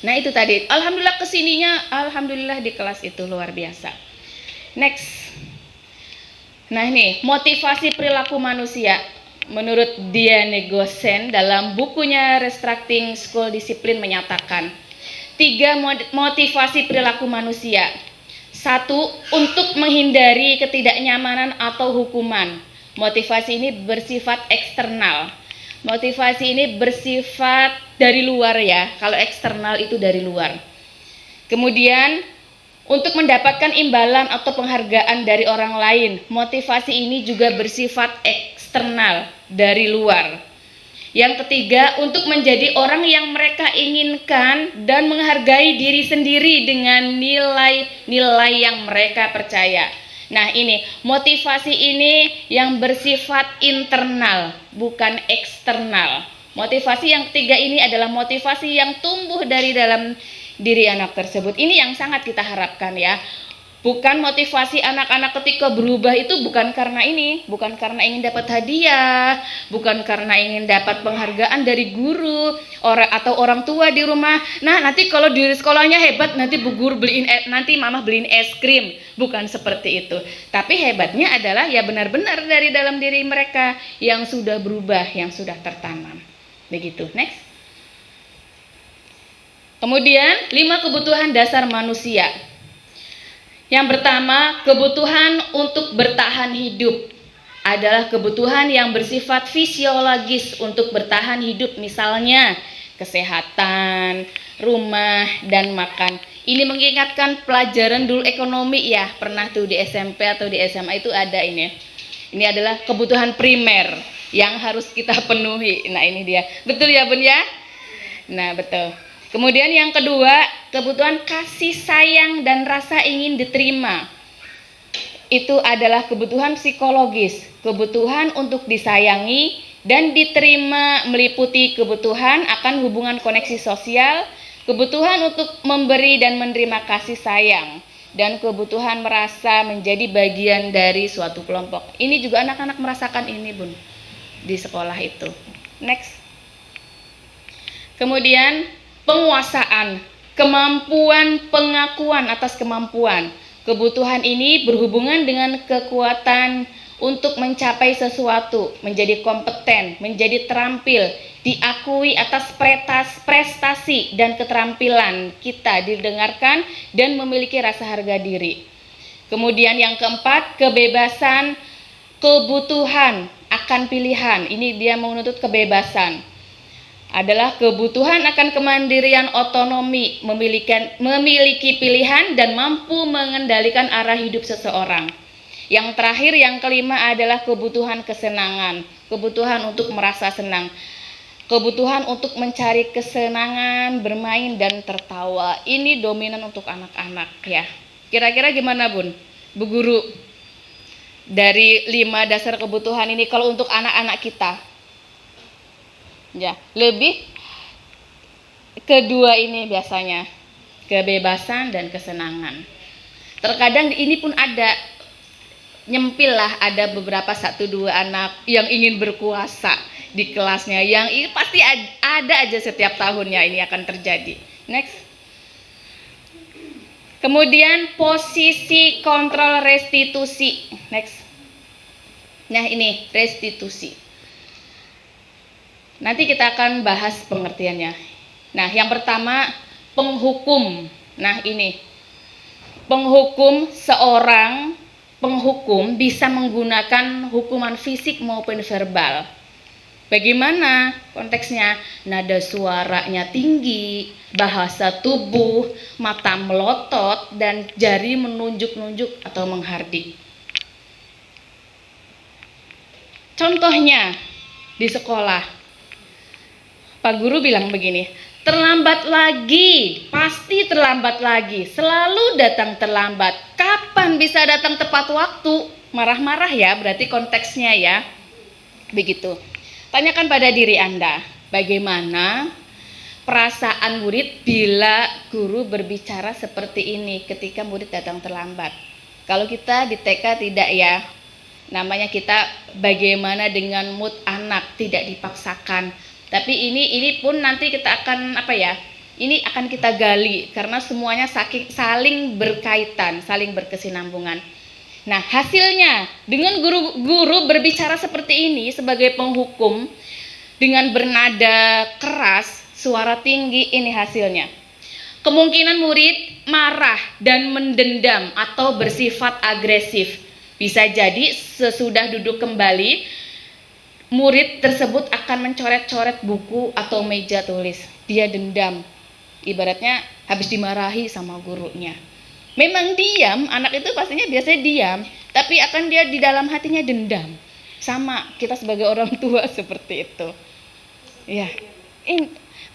Nah itu tadi, alhamdulillah kesininya, alhamdulillah di kelas itu luar biasa. Next. Nah ini motivasi perilaku manusia. Menurut Diane Gosen dalam bukunya Restructuring School Discipline menyatakan 3 motivasi perilaku manusia. 1. Untuk menghindari ketidaknyamanan atau hukuman. Motivasi ini bersifat eksternal. Motivasi ini bersifat dari luar ya. Kalau eksternal itu dari luar. Kemudian untuk mendapatkan imbalan atau penghargaan dari orang lain. Motivasi ini juga bersifat eksternal dari luar. Yang ketiga, untuk menjadi orang yang mereka inginkan dan menghargai diri sendiri dengan nilai-nilai yang mereka percaya. Nah, ini motivasi ini yang bersifat internal, bukan eksternal. Motivasi yang ketiga ini adalah motivasi yang tumbuh dari dalam diri anak tersebut. Ini yang sangat kita harapkan ya. Bukan motivasi anak-anak ketika berubah itu bukan karena ini, bukan karena ingin dapat hadiah, bukan karena ingin dapat penghargaan dari guru atau orang tua di rumah. Nah, nanti kalau di sekolahnya hebat, nanti bu guru nanti mama beliin es krim. Bukan seperti itu. Tapi hebatnya adalah ya benar-benar dari dalam diri mereka yang sudah berubah, yang sudah tertanam. Begitu. Next. Kemudian 5 kebutuhan dasar manusia. Yang pertama, kebutuhan untuk bertahan hidup adalah kebutuhan yang bersifat fisiologis untuk bertahan hidup, misalnya kesehatan, rumah, dan makan. Ini mengingatkan pelajaran dulu ekonomi ya, pernah tuh di SMP atau di SMA itu ada ini. Ini adalah kebutuhan primer yang harus kita penuhi. Nah, ini dia. Betul ya, Bun ya? Nah, betul. Kemudian yang kedua, kebutuhan kasih sayang dan rasa ingin diterima. Itu adalah kebutuhan psikologis, kebutuhan untuk disayangi dan diterima meliputi kebutuhan akan hubungan koneksi sosial, kebutuhan untuk memberi dan menerima kasih sayang, dan kebutuhan merasa menjadi bagian dari suatu kelompok. Ini juga anak-anak merasakan ini, Bun, di sekolah itu. Next. Kemudian penguasaan, kemampuan pengakuan atas kemampuan. Kebutuhan ini berhubungan dengan kekuatan untuk mencapai sesuatu, menjadi kompeten, menjadi terampil, diakui atas prestasi dan keterampilan kita didengarkan dan memiliki rasa harga diri. Kemudian yang keempat, kebebasan, kebutuhan akan pilihan. Ini dia menuntut kebebasan. Adalah kebutuhan akan kemandirian otonomi, memiliki pilihan dan mampu mengendalikan arah hidup seseorang. Yang terakhir, yang kelima adalah kebutuhan kesenangan, kebutuhan untuk merasa senang, kebutuhan untuk mencari kesenangan, bermain dan tertawa. Ini dominan untuk anak-anak ya. Kira-kira gimana, Bun? Bu Guru, dari 5 dasar kebutuhan ini kalau untuk anak-anak kita? Ya, lebih kedua ini biasanya, kebebasan dan kesenangan. Terkadang ini pun ada nyempil lah, ada beberapa 1-2 anak yang ingin berkuasa di kelasnya, yang ini pasti ada aja setiap tahunnya ini akan terjadi. Next. Kemudian posisi kontrol restitusi. Next. Nah, ini restitusi. Nanti kita akan bahas pengertiannya. Nah, yang pertama penghukum. Nah, ini seorang penghukum bisa menggunakan hukuman fisik maupun verbal. Bagaimana konteksnya? Nada suaranya tinggi, bahasa tubuh, mata melotot, dan jari menunjuk-nunjuk atau menghardik. Contohnya di sekolah, Pak Guru bilang begini, terlambat lagi, pasti terlambat lagi, selalu datang terlambat. Kapan bisa datang tepat waktu? Marah-marah ya, berarti konteksnya ya. Begitu. Tanyakan pada diri Anda, bagaimana perasaan murid bila guru berbicara seperti ini ketika murid datang terlambat? Kalau kita di TK tidak ya, namanya kita bagaimana dengan mood anak, tidak dipaksakan. Tapi ini pun nanti kita akan ini akan kita gali karena semuanya saling berkaitan, saling berkesinambungan. Nah, hasilnya dengan guru berbicara seperti ini sebagai penghukum dengan bernada keras, suara tinggi, ini hasilnya. Kemungkinan murid marah dan mendendam atau bersifat agresif. Bisa jadi sesudah duduk kembali, murid tersebut akan mencoret-coret buku atau meja tulis. Dia dendam. Ibaratnya habis dimarahi sama gurunya. Memang diam, anak itu pastinya biasanya diam, tapi akan dia di dalam hatinya dendam. Sama kita sebagai orang tua seperti itu. Ya,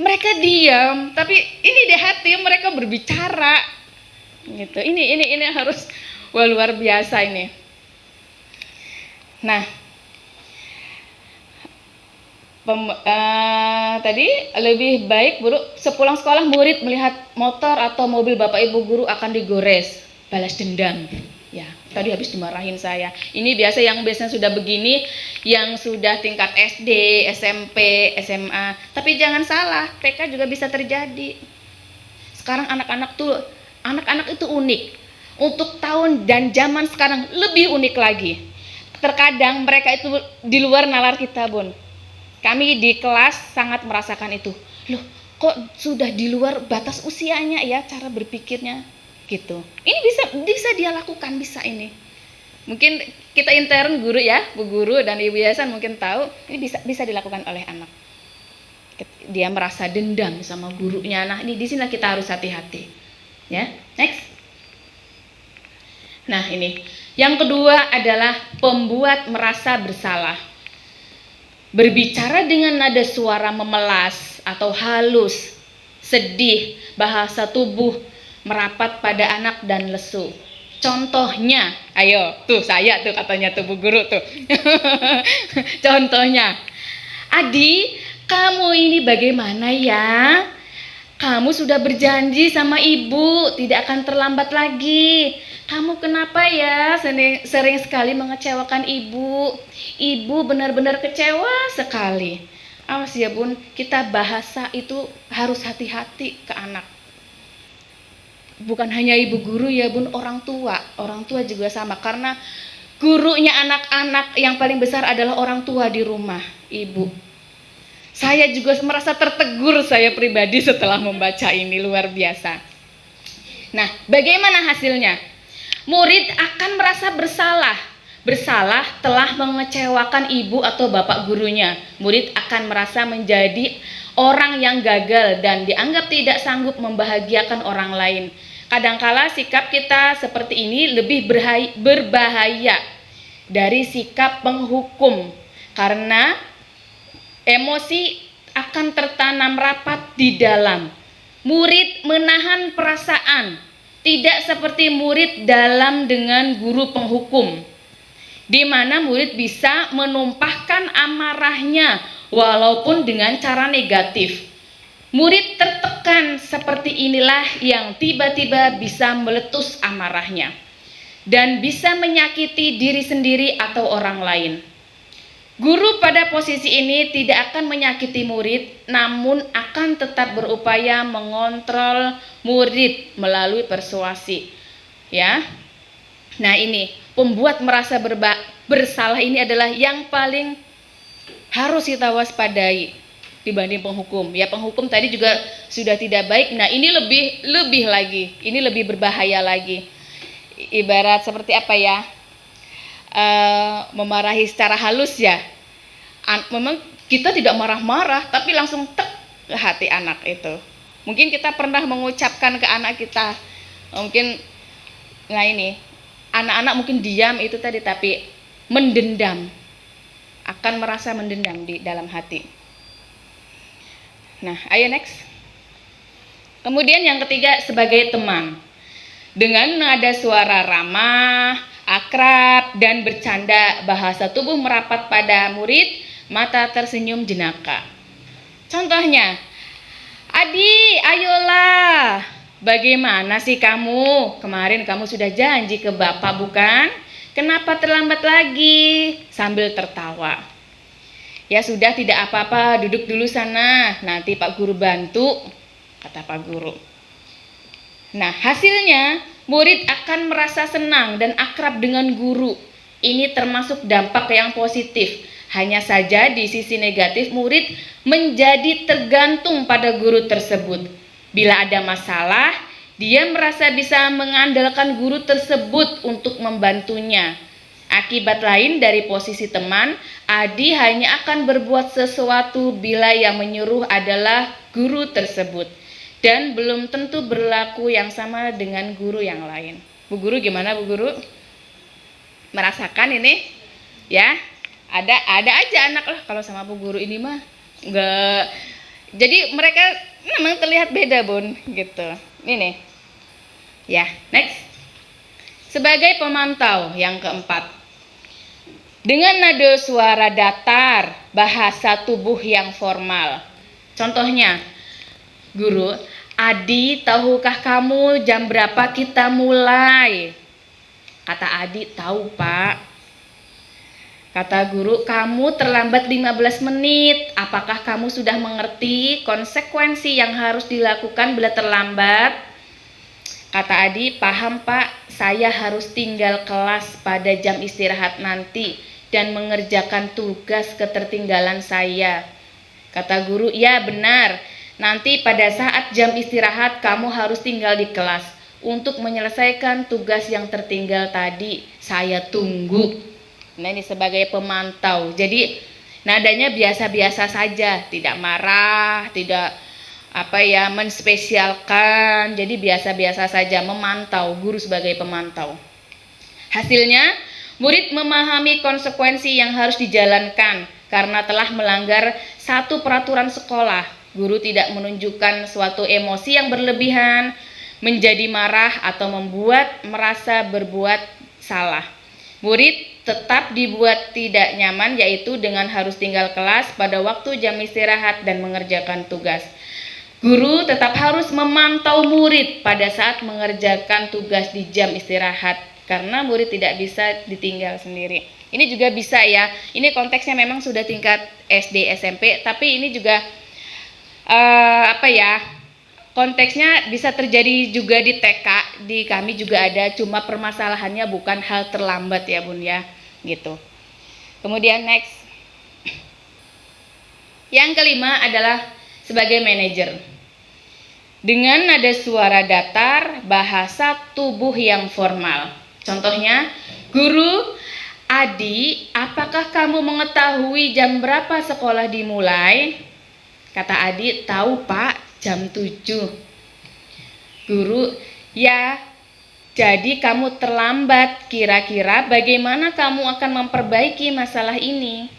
mereka diam, tapi ini di hati mereka berbicara. Gitu. Ini harus luar biasa ini. Nah, tadi lebih baik guru sepulang sekolah murid melihat motor atau mobil bapak ibu guru akan digores, balas dendam. Ya, tadi habis dimarahin saya. Ini biasanya sudah begini, yang sudah tingkat SD, SMP, SMA. Tapi jangan salah, TK juga bisa terjadi. Sekarang anak-anak itu unik. Untuk tahun dan zaman sekarang lebih unik lagi. Terkadang mereka itu di luar nalar kita, Bun. Kami di kelas sangat merasakan itu. Loh, kok sudah di luar batas usianya ya cara berpikirnya gitu. Ini bisa dia lakukan, bisa ini. Mungkin kita intern guru ya, Bu Guru dan Ibu Yayasan mungkin tahu, ini bisa dilakukan oleh anak. Dia merasa dendam sama gurunya. Nah, ini di sini kita harus hati-hati. Ya, next. Nah, ini. Yang kedua adalah pembuat merasa bersalah. Berbicara dengan nada suara memelas atau halus, sedih, bahasa tubuh merapat pada anak dan lesu. Contohnya, ayo, tuh saya tuh katanya tuh Bu Guru tuh. Contohnya, Adi, kamu ini bagaimana ya? Kamu sudah berjanji sama ibu tidak akan terlambat lagi. Kamu kenapa ya sering sekali mengecewakan ibu? Ibu benar-benar kecewa sekali. Awas ya Bun, kita bahasa itu harus hati-hati ke anak. Bukan hanya ibu guru ya Bun, orang tua juga sama. Karena gurunya anak-anak yang paling besar adalah orang tua di rumah, ibu. Saya juga merasa tertegur saya pribadi setelah membaca ini, luar biasa. Nah, bagaimana hasilnya? Murid akan merasa bersalah telah mengecewakan ibu atau bapak gurunya. Murid akan merasa menjadi orang yang gagal dan dianggap tidak sanggup membahagiakan orang lain. Kadangkala sikap kita seperti ini lebih berbahaya dari sikap penghukum, karena emosi akan tertanam rapat di dalam. Murid menahan perasaan, tidak seperti murid dalam dengan guru penghukum, di mana murid bisa menumpahkan amarahnya walaupun dengan cara negatif. Murid tertekan seperti inilah yang tiba-tiba bisa meletus amarahnya dan bisa menyakiti diri sendiri atau orang lain. Guru pada posisi ini tidak akan menyakiti murid, namun akan tetap berupaya mengontrol murid melalui persuasi. Ya. Nah, ini pembuat merasa bersalah ini adalah yang paling harus kita waspadai dibanding penghukum. Ya, penghukum tadi juga sudah tidak baik. Nah, ini lebih lagi. Ini lebih berbahaya lagi. Ibarat seperti apa ya? Memarahi secara halus ya. Memang kita tidak marah-marah, tapi langsung tek ke hati anak itu. Mungkin kita pernah mengucapkan ke anak kita, mungkin, nah ini, anak-anak mungkin diam itu tadi, tapi mendendam, akan merasa mendendam di dalam hati. Nah, ayo next. Kemudian yang ketiga, sebagai teman. Dengan nada suara ramah, akrab, dan bercanda, bahasa tubuh merapat pada murid, mata tersenyum jenaka. Contohnya, Adi, ayolah, bagaimana sih kamu? Kemarin kamu sudah janji ke Bapak bukan? Kenapa terlambat lagi? Sambil tertawa. Ya sudah, tidak apa-apa, duduk dulu sana, nanti Pak Guru bantu, kata Pak Guru. Nah, hasilnya murid akan merasa senang dan akrab dengan guru. Ini termasuk dampak yang positif. Hanya saja di sisi negatif, murid menjadi tergantung pada guru tersebut. Bila ada masalah, dia merasa bisa mengandalkan guru tersebut untuk membantunya. Akibat lain dari posisi teman, Adi hanya akan berbuat sesuatu bila yang menyuruh adalah guru tersebut. dan belum tentu berlaku yang sama dengan guru yang lain. Bu Guru gimana Bu Guru? Merasakan ini? Ya, ada aja anak lah kalau sama Bu Guru ini mah enggak. Jadi mereka memang terlihat beda Bun, gitu. Ini nih. Ya, next. Sebagai pemantau yang keempat, dengan nada suara datar, bahasa tubuh yang formal. Contohnya, Guru, Adi, tahukah kamu jam berapa kita mulai? Kata Adi, tahu Pak. Kata guru, kamu terlambat 15 menit. Apakah kamu sudah mengerti konsekuensi yang harus dilakukan bila terlambat? Kata Adi, paham Pak, saya harus tinggal kelas pada jam istirahat nanti dan mengerjakan tugas ketertinggalan saya. Kata guru, ya benar. Nanti pada saat jam istirahat kamu harus tinggal di kelas untuk menyelesaikan tugas yang tertinggal tadi. Saya tunggu. Nah ini sebagai pemantau. Jadi nadanya biasa-biasa saja, tidak marah, tidak menspesialkan. Jadi biasa-biasa saja, memantau, guru sebagai pemantau. Hasilnya, murid memahami konsekuensi yang harus dijalankan karena telah melanggar satu peraturan sekolah. Guru tidak menunjukkan suatu emosi yang berlebihan, menjadi marah atau membuat merasa berbuat salah. Murid tetap dibuat tidak nyaman, yaitu dengan harus tinggal kelas pada waktu jam istirahat dan mengerjakan tugas. Guru tetap harus memantau murid pada saat mengerjakan tugas di jam istirahat, karena murid tidak bisa ditinggal sendiri. Ini juga bisa ya, ini konteksnya memang sudah tingkat SD, SMP, tapi ini juga konteksnya bisa terjadi juga di TK, di kami juga ada, cuma permasalahannya bukan hal terlambat ya Bun ya, gitu. Kemudian next. Yang kelima adalah sebagai manajer. Dengan nada suara datar, bahasa tubuh yang formal. Contohnya, Guru, Adi, apakah kamu mengetahui jam berapa sekolah dimulai? Kata Adi, tahu Pak, jam 7. Guru, ya, jadi kamu terlambat. Kira-kira bagaimana kamu akan memperbaiki masalah ini?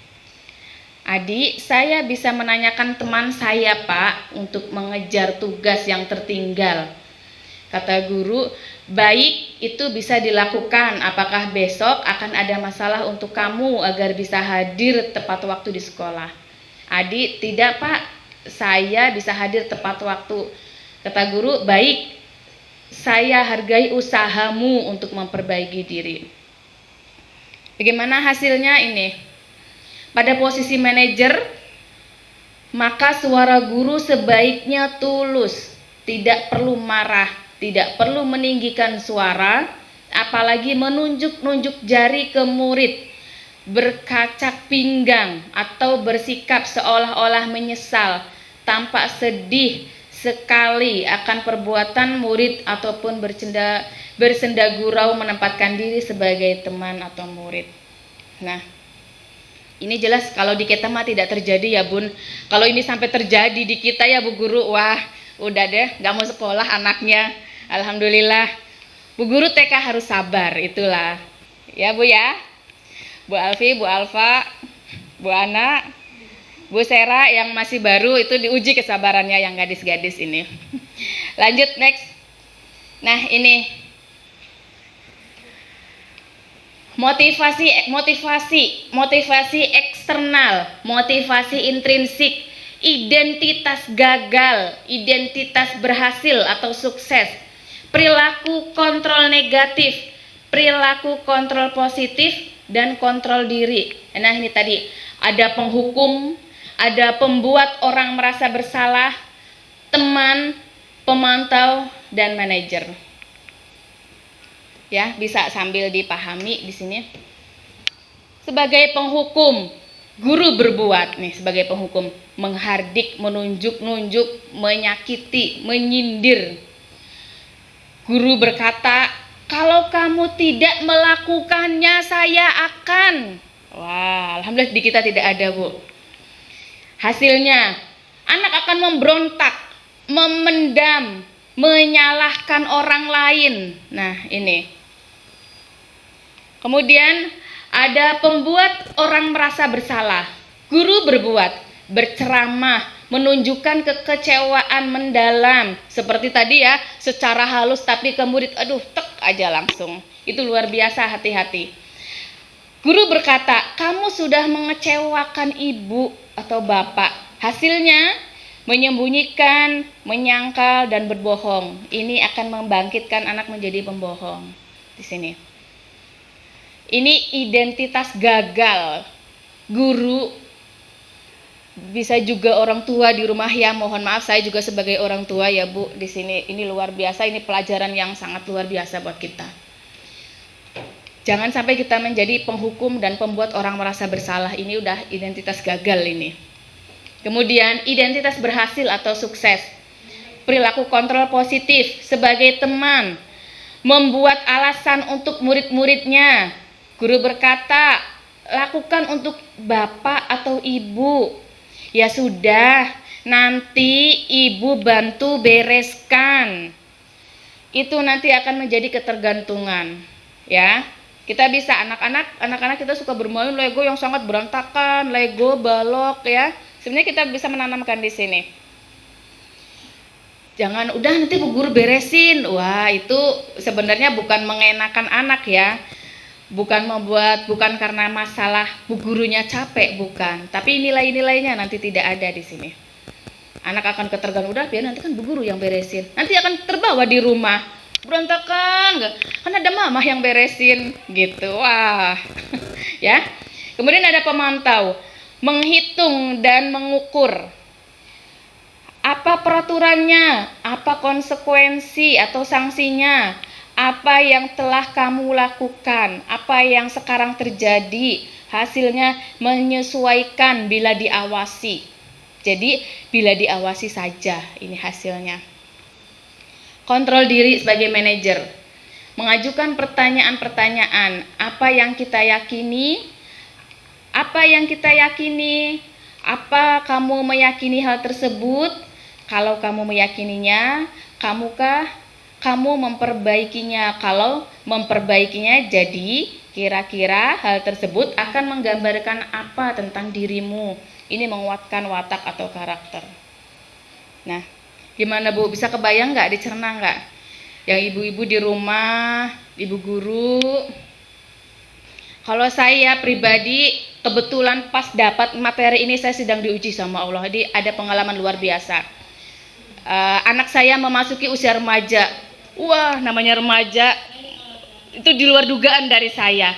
Adi, saya bisa menanyakan teman saya Pak untuk mengejar tugas yang tertinggal. Kata guru, baik, itu bisa dilakukan. Apakah besok akan ada masalah untuk kamu agar bisa hadir tepat waktu di sekolah? Adi, tidak Pak, saya bisa hadir tepat waktu. Kata guru, baik, saya hargai usahamu untuk memperbaiki diri. Bagaimana hasilnya ini? Pada posisi manajer, maka suara guru sebaiknya tulus, tidak perlu marah, tidak perlu meninggikan suara, apalagi menunjuk-nunjuk jari ke murid, berkacak pinggang atau bersikap seolah-olah menyesal, tampak sedih sekali akan perbuatan murid ataupun bersenda gurau menempatkan diri sebagai teman atau murid. Nah, ini jelas kalau di kita mah tidak terjadi ya Bun. Kalau ini sampai terjadi di kita ya Bu Guru, wah udah deh gak mau sekolah anaknya. Alhamdulillah. Bu Guru TK harus sabar, itulah. Ya Bu ya. Bu Alfi, Bu Alfa, Bu Ana, Bu Sera yang masih baru itu diuji kesabarannya yang gadis-gadis ini. Lanjut next. Nah ini motivasi eksternal, motivasi intrinsik, identitas gagal, identitas berhasil atau sukses, perilaku kontrol negatif, perilaku kontrol positif, dan kontrol diri. Nah ini tadi ada penghukum, ada pembuat orang merasa bersalah, teman, pemantau, dan manajer. Ya, bisa sambil dipahami di sini. Sebagai penghukum, guru berbuat nih sebagai penghukum, menghardik, menunjuk-nunjuk, menyakiti, menyindir. Guru berkata, kalau kamu tidak melakukannya saya akan. Wah, alhamdulillah di kita tidak ada Bu. Hasilnya, anak akan memberontak, memendam, menyalahkan orang lain. Nah, ini. Kemudian ada pembuat orang merasa bersalah. Guru berbuat, berceramah, menunjukkan kekecewaan mendalam. Seperti tadi ya, secara halus tapi ke murid, aduh, tek aja langsung. Itu luar biasa, hati-hati. Guru berkata, kamu sudah mengecewakan ibu atau bapak. Hasilnya, menyembunyikan, menyangkal, dan berbohong. Ini akan membangkitkan anak menjadi pembohong. Di sini. Ini identitas gagal. Guru, bisa juga orang tua di rumah ya. Mohon maaf, saya juga sebagai orang tua ya Bu. Di sini ini luar biasa. Ini pelajaran yang sangat luar biasa buat kita. Jangan sampai kita menjadi penghukum dan pembuat orang merasa bersalah. Ini udah identitas gagal ini. Kemudian identitas berhasil atau sukses. Perilaku kontrol positif sebagai teman. Membuat alasan untuk murid-muridnya. Guru berkata, lakukan untuk bapak atau ibu. Ya sudah, nanti ibu bantu bereskan. Itu nanti akan menjadi ketergantungan. Ya, kita bisa anak-anak kita suka bermain Lego yang sangat berantakan, Lego, balok ya. Sebenarnya kita bisa menanamkan di sini. Jangan udah nanti bu guru beresin. Wah, itu sebenarnya bukan mengenakan anak ya. Bukan karena masalah bu gurunya capek, bukan. Tapi nilai-nilainya nanti tidak ada di sini. Anak akan ketergantungan, udah biar nanti kan bu guru yang beresin. Nanti akan terbawa di rumah. Berantakan enggak? Kan ada mama yang beresin gitu. Wah. Ya. Kemudian ada pemantau, menghitung dan mengukur. Apa peraturannya? Apa konsekuensi atau sanksinya? Apa yang telah kamu lakukan, apa yang sekarang terjadi, hasilnya menyesuaikan bila diawasi. Jadi bila diawasi saja ini hasilnya. Kontrol diri sebagai manajer. Mengajukan pertanyaan-pertanyaan, apa yang kita yakini, apa kamu meyakini hal tersebut, kalau kamu meyakininya, kamu memperbaikinya. Kalau memperbaikinya, jadi kira-kira hal tersebut akan menggambarkan apa tentang dirimu. Ini menguatkan watak atau karakter. Nah, gimana Bu? Bisa kebayang nggak, dicerna nggak? Yang ibu-ibu di rumah, ibu guru. Kalau saya pribadi, kebetulan pas dapat materi ini saya sedang diuji sama Allah. Jadi ada pengalaman luar biasa. Anak saya memasuki usia remaja. Wah, namanya remaja itu di luar dugaan dari saya.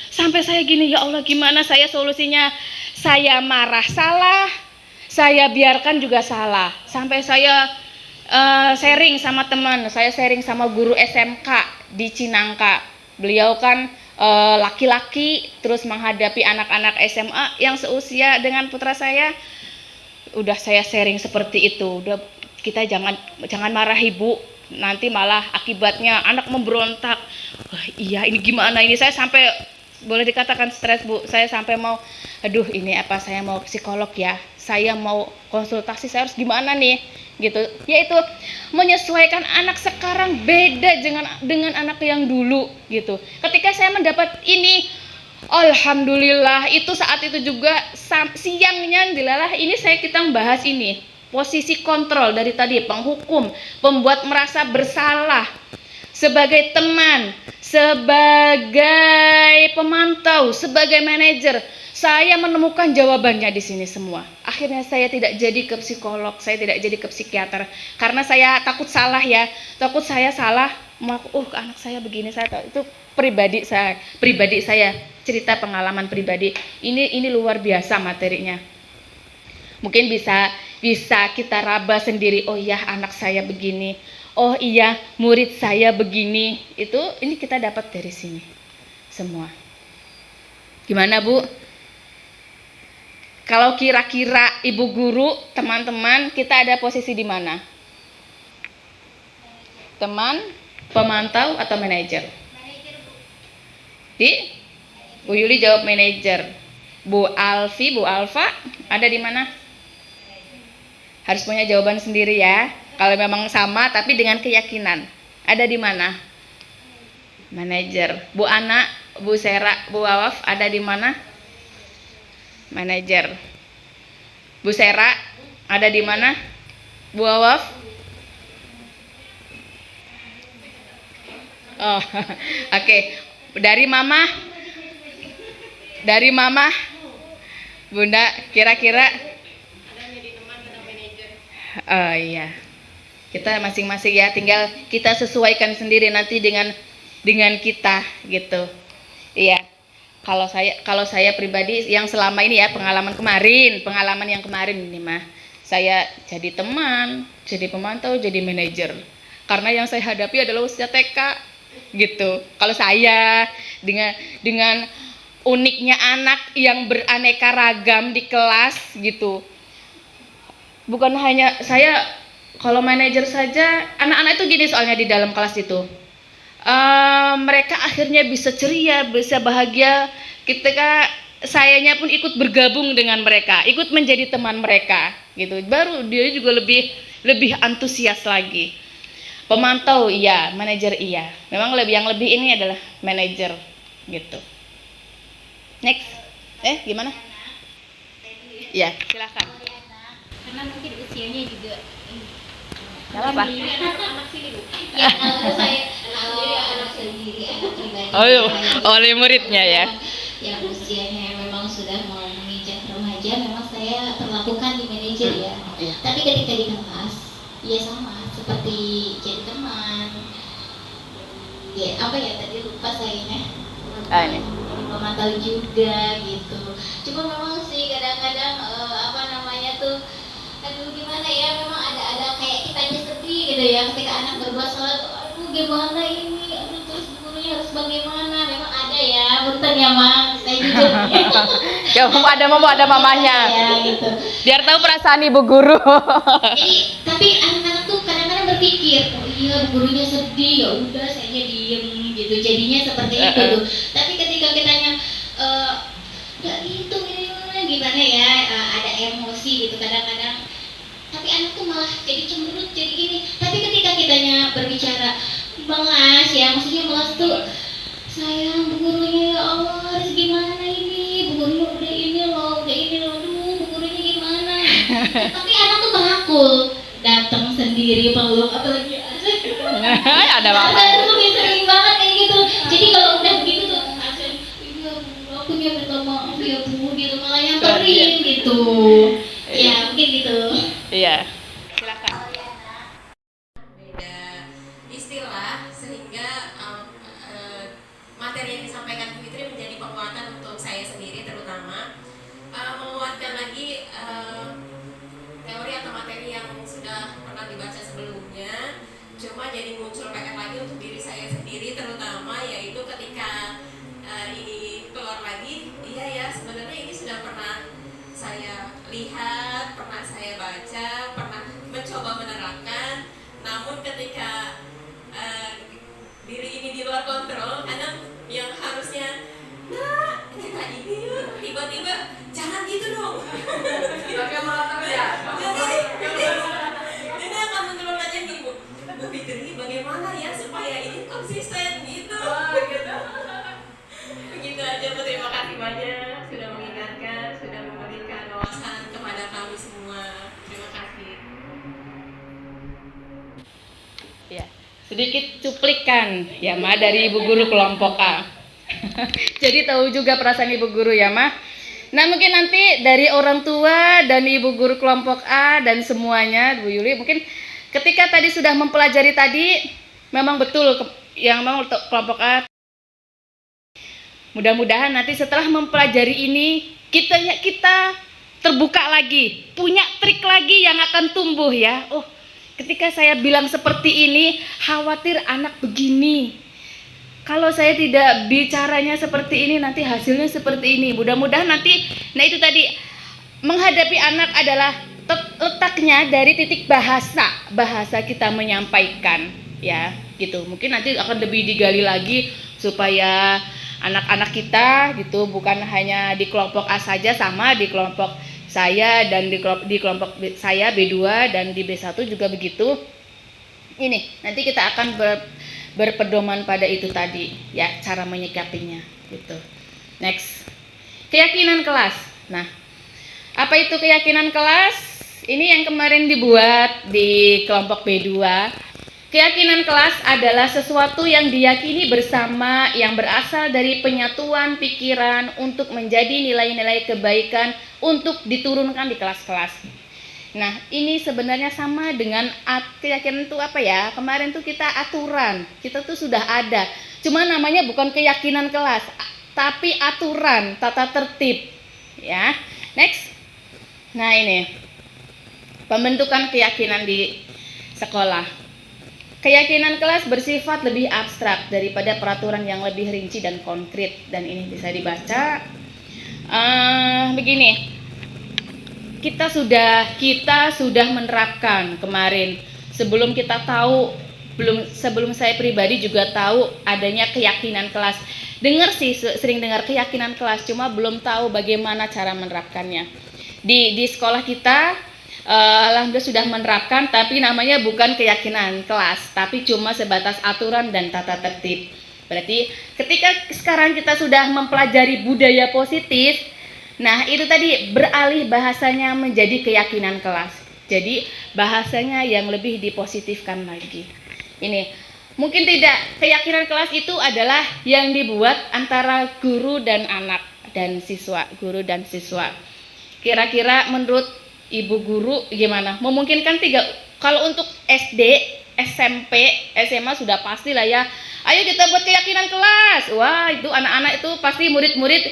Sampai saya gini, ya Allah gimana saya solusinya? Saya marah salah, saya biarkan juga salah. Sampai saya sharing sama teman, saya sharing sama guru SMK di Cinangka. Beliau kan laki-laki, terus menghadapi anak-anak SMA yang seusia dengan putra saya. Udah saya sharing seperti itu. Udah, kita jangan marah ibu. Nanti malah akibatnya anak memberontak. Wah, iya ini gimana ini, saya sampai boleh dikatakan stres Bu. Saya sampai mau, aduh ini apa, saya mau psikolog ya, saya mau konsultasi, saya harus gimana nih gitu. Yaitu menyesuaikan anak sekarang beda dengan anak yang dulu gitu. Ketika saya mendapat ini, alhamdulillah, itu saat itu juga siangnya dilalah ini kita membahas ini. Posisi kontrol dari tadi, penghukum, pembuat merasa bersalah, sebagai teman, sebagai pemantau, sebagai manajer. Saya menemukan jawabannya di sini semua. Akhirnya saya tidak jadi ke psikolog, saya tidak jadi ke psikiater, karena saya takut salah ya, takut saya salah. Anak saya begini, saya tahu itu pribadi saya cerita pengalaman pribadi. Ini luar biasa materinya. Mungkin bisa kita raba sendiri. Oh iya, anak saya begini. Oh iya, murid saya begini. Ini kita dapat dari sini semua. Gimana Bu? Kalau kira-kira ibu guru, teman-teman, kita ada posisi di mana? Teman, pemantau atau manajer? Bu Yuli jawab manajer. Bu Alfa ada di mana? Harus punya jawaban sendiri ya. Kalau memang sama tapi dengan keyakinan. Ada di mana? Manajer. Bu Ana, Bu Sera, Bu Wawaf ada di mana? Manajer. Bu Sera ada di mana? Bu Wawaf? Oh, oke. Dari Mama? Dari Mama? Bunda, kira-kira? Oh iya. Kita masing-masing ya, tinggal kita sesuaikan sendiri nanti dengan kita gitu. Iya. Kalau saya pribadi yang selama ini ya, pengalaman yang kemarin ini mah, saya jadi teman, jadi pemantau, jadi manajer. Karena yang saya hadapi adalah usia TK gitu. Kalau saya dengan uniknya anak yang beraneka ragam di kelas gitu. Bukan hanya saya, kalau manajer saja, anak-anak itu gini soalnya di dalam kelas itu. Mereka akhirnya bisa ceria, bisa bahagia ketika sayanya pun ikut bergabung dengan mereka, ikut menjadi teman mereka gitu. Baru dia juga lebih antusias lagi. Pemantau iya, manajer iya. Memang yang lebih ini adalah manajer gitu. Next. Gimana? Ya, silakan. Karena mungkin usianya juga Gak apa-apa. ya kalau saya anak sendiri, anak pribadi Oleh muridnya ya. yang usianya memang sudah mau menginjak remaja, memang saya perlakukan di manajer ya. Iya. Tapi ketika di kelas ya sama seperti jadi teman ya, apa ya tadi lupa sayanya, Ini. memantau juga gitu. Cuma memang sih kadang-kadang apa namanya tuh, aduh gimana ya, memang ada kayak kitanya sedih gitu ya ketika anak berbuat salah tuh, aduh gimana ini, aduh terus gurunya harus bagaimana. Memang ada ya, punten ya Mang, saya jujur Ya, ada mamanya. ya gitu. Biar tahu perasaan ibu guru. Jadi tapi anak-anak tuh kadang-kadang berpikir, oh iya gurunya sedih, ya udah saya diem gitu, jadinya seperti itu tuh. Tapi ketika kitanya ya gitu gimana ya, ada emosi gitu kadang-kadang, tapi anak tuh malah jadi cemberut, jadi gini. Tapi ketika kitanya berbicara melas ya, maksudnya melas tuh, sayang bu gurunya ya Allah harus gimana ini, bu gurunya udah ini loh, aduh bu gurunya gimana. Tapi anak tuh merangkul, datang sendiri peluk, apalagi Ada apa? Ada tuh sering banget kayak gitu. Jadi kalau udah begitu tuh langsung, iya bu, aku ya minta maaf ya bu, gitu malah nyamperin gitu. Ya mungkin gitu. Iya. Silakan. Beda istilah sehingga materi yang disampaikan Bu Fitri menjadi penguatan untuk saya sendiri, terutama menguatkan lagi teori atau materi yang sudah pernah dibaca sebelumnya, cuma jadi muncul PR lagi untuk diri saya sendiri, terutama yaitu ketika ini keluar lagi, iya ya sebenarnya ini sudah pernah saya lihat, pernah saya baca, pernah mencoba menerapkan, namun ketika diri ini di luar kontrol, anak yang harusnya kita ini tiba-tiba jangan gitu dong. Jadi akan menurun aja nih Bu Fitri, bagaimana ya supaya ini konsisten gitu. Begitu aja Bu, terima kasih banyak sudah mengingatkan, sudah memberikan wawasan kepada kami semua. Terima kasih. Ya. Sedikit cuplikan ya Ma dari ibu guru kelompok A. Jadi tahu juga perasaan ibu guru ya Ma. Nah mungkin nanti dari orang tua dan ibu guru kelompok A dan semuanya Bu Yuli, mungkin ketika tadi sudah mempelajari tadi, memang betul yang memang untuk kelompok A. Mudah-mudahan nanti setelah mempelajari ini kita terbuka lagi, punya trik lagi yang akan tumbuh ya. Oh, ketika saya bilang seperti ini, khawatir anak begini. Kalau saya tidak bicaranya seperti ini, nanti hasilnya seperti ini. Mudah-mudahan nanti, nah itu tadi, menghadapi anak adalah letaknya dari titik bahasa kita menyampaikan, ya, gitu. Mungkin nanti akan lebih digali lagi supaya anak-anak kita gitu bukan hanya di kelompok A saja, sama di kelompok saya dan di kelompok saya B2 dan di B1 juga begitu. Ini nanti kita akan berpedoman pada itu tadi ya, cara menyikapinya gitu. Next, keyakinan kelas. Nah, apa itu keyakinan kelas? Ini yang kemarin dibuat di kelompok B2. Keyakinan kelas adalah sesuatu yang diyakini bersama yang berasal dari penyatuan pikiran untuk menjadi nilai-nilai kebaikan untuk diturunkan di kelas-kelas. Nah, ini sebenarnya sama dengan keyakinan itu apa ya? Kemarin tuh kita aturan, kita tuh sudah ada. Cuma namanya bukan keyakinan kelas, tapi aturan, tata tertib. Ya, next. Nah ini, pembentukan keyakinan di sekolah. Keyakinan kelas bersifat lebih abstrak daripada peraturan yang lebih rinci dan konkret. Dan ini bisa dibaca begini. Kita sudah menerapkan kemarin. Sebelum kita tahu, sebelum saya pribadi juga tahu adanya keyakinan kelas. Sering dengar keyakinan kelas, cuma belum tahu bagaimana cara menerapkannya. Di sekolah kita alhamdulillah sudah menerapkan, tapi namanya bukan keyakinan kelas, tapi cuma sebatas aturan dan tata tertib. Berarti ketika sekarang kita sudah mempelajari budaya positif, nah itu tadi beralih bahasanya menjadi keyakinan kelas. Jadi bahasanya yang lebih dipositifkan lagi. Ini mungkin tidak, keyakinan kelas itu adalah yang dibuat antara guru dan anak dan siswa, guru dan siswa. Kira-kira menurut Ibu guru gimana? Memungkinkan kalau untuk SD, SMP, SMA sudah pasti lah ya. Ayo kita buat keyakinan kelas. Wah, itu anak-anak itu pasti murid-murid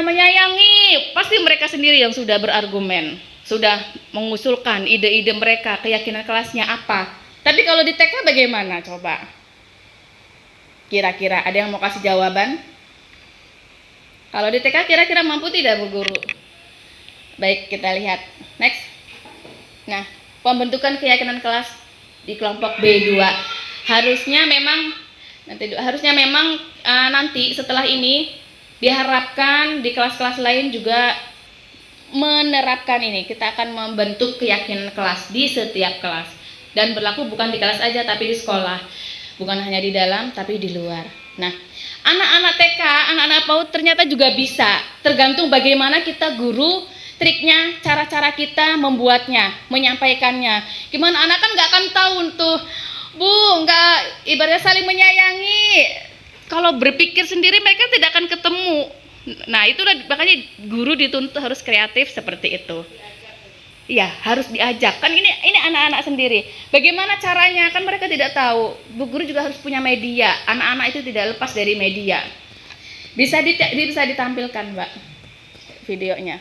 menyayangi. Pasti mereka sendiri yang sudah berargumen, sudah mengusulkan ide-ide mereka, keyakinan kelasnya apa. Tapi kalau di TK bagaimana coba? Kira-kira ada yang mau kasih jawaban? Kalau di TK kira-kira mampu tidak Bu Guru? Baik, kita lihat. Next. Nah, pembentukan keyakinan kelas di kelompok B2 harusnya memang nanti setelah ini diharapkan di kelas-kelas lain juga menerapkan ini. Kita akan membentuk keyakinan kelas di setiap kelas dan berlaku bukan di kelas aja tapi di sekolah. Bukan hanya di dalam tapi di luar. Nah, anak-anak TK, anak-anak PAUD ternyata juga bisa. Tergantung bagaimana kita guru, triknya, cara-cara kita membuatnya, menyampaikannya. Gimana anak kan nggak akan tahu tuh, Bu, nggak ibaratnya saling menyayangi. Kalau berpikir sendiri mereka tidak akan ketemu. Nah itulah makanya guru dituntut harus kreatif seperti itu. Iya, harus diajak. Kan ini anak-anak sendiri. Bagaimana caranya? Kan mereka tidak tahu. Bu guru juga harus punya media. Anak-anak itu tidak lepas dari media. Bisa ditampilkan, Mbak, videonya.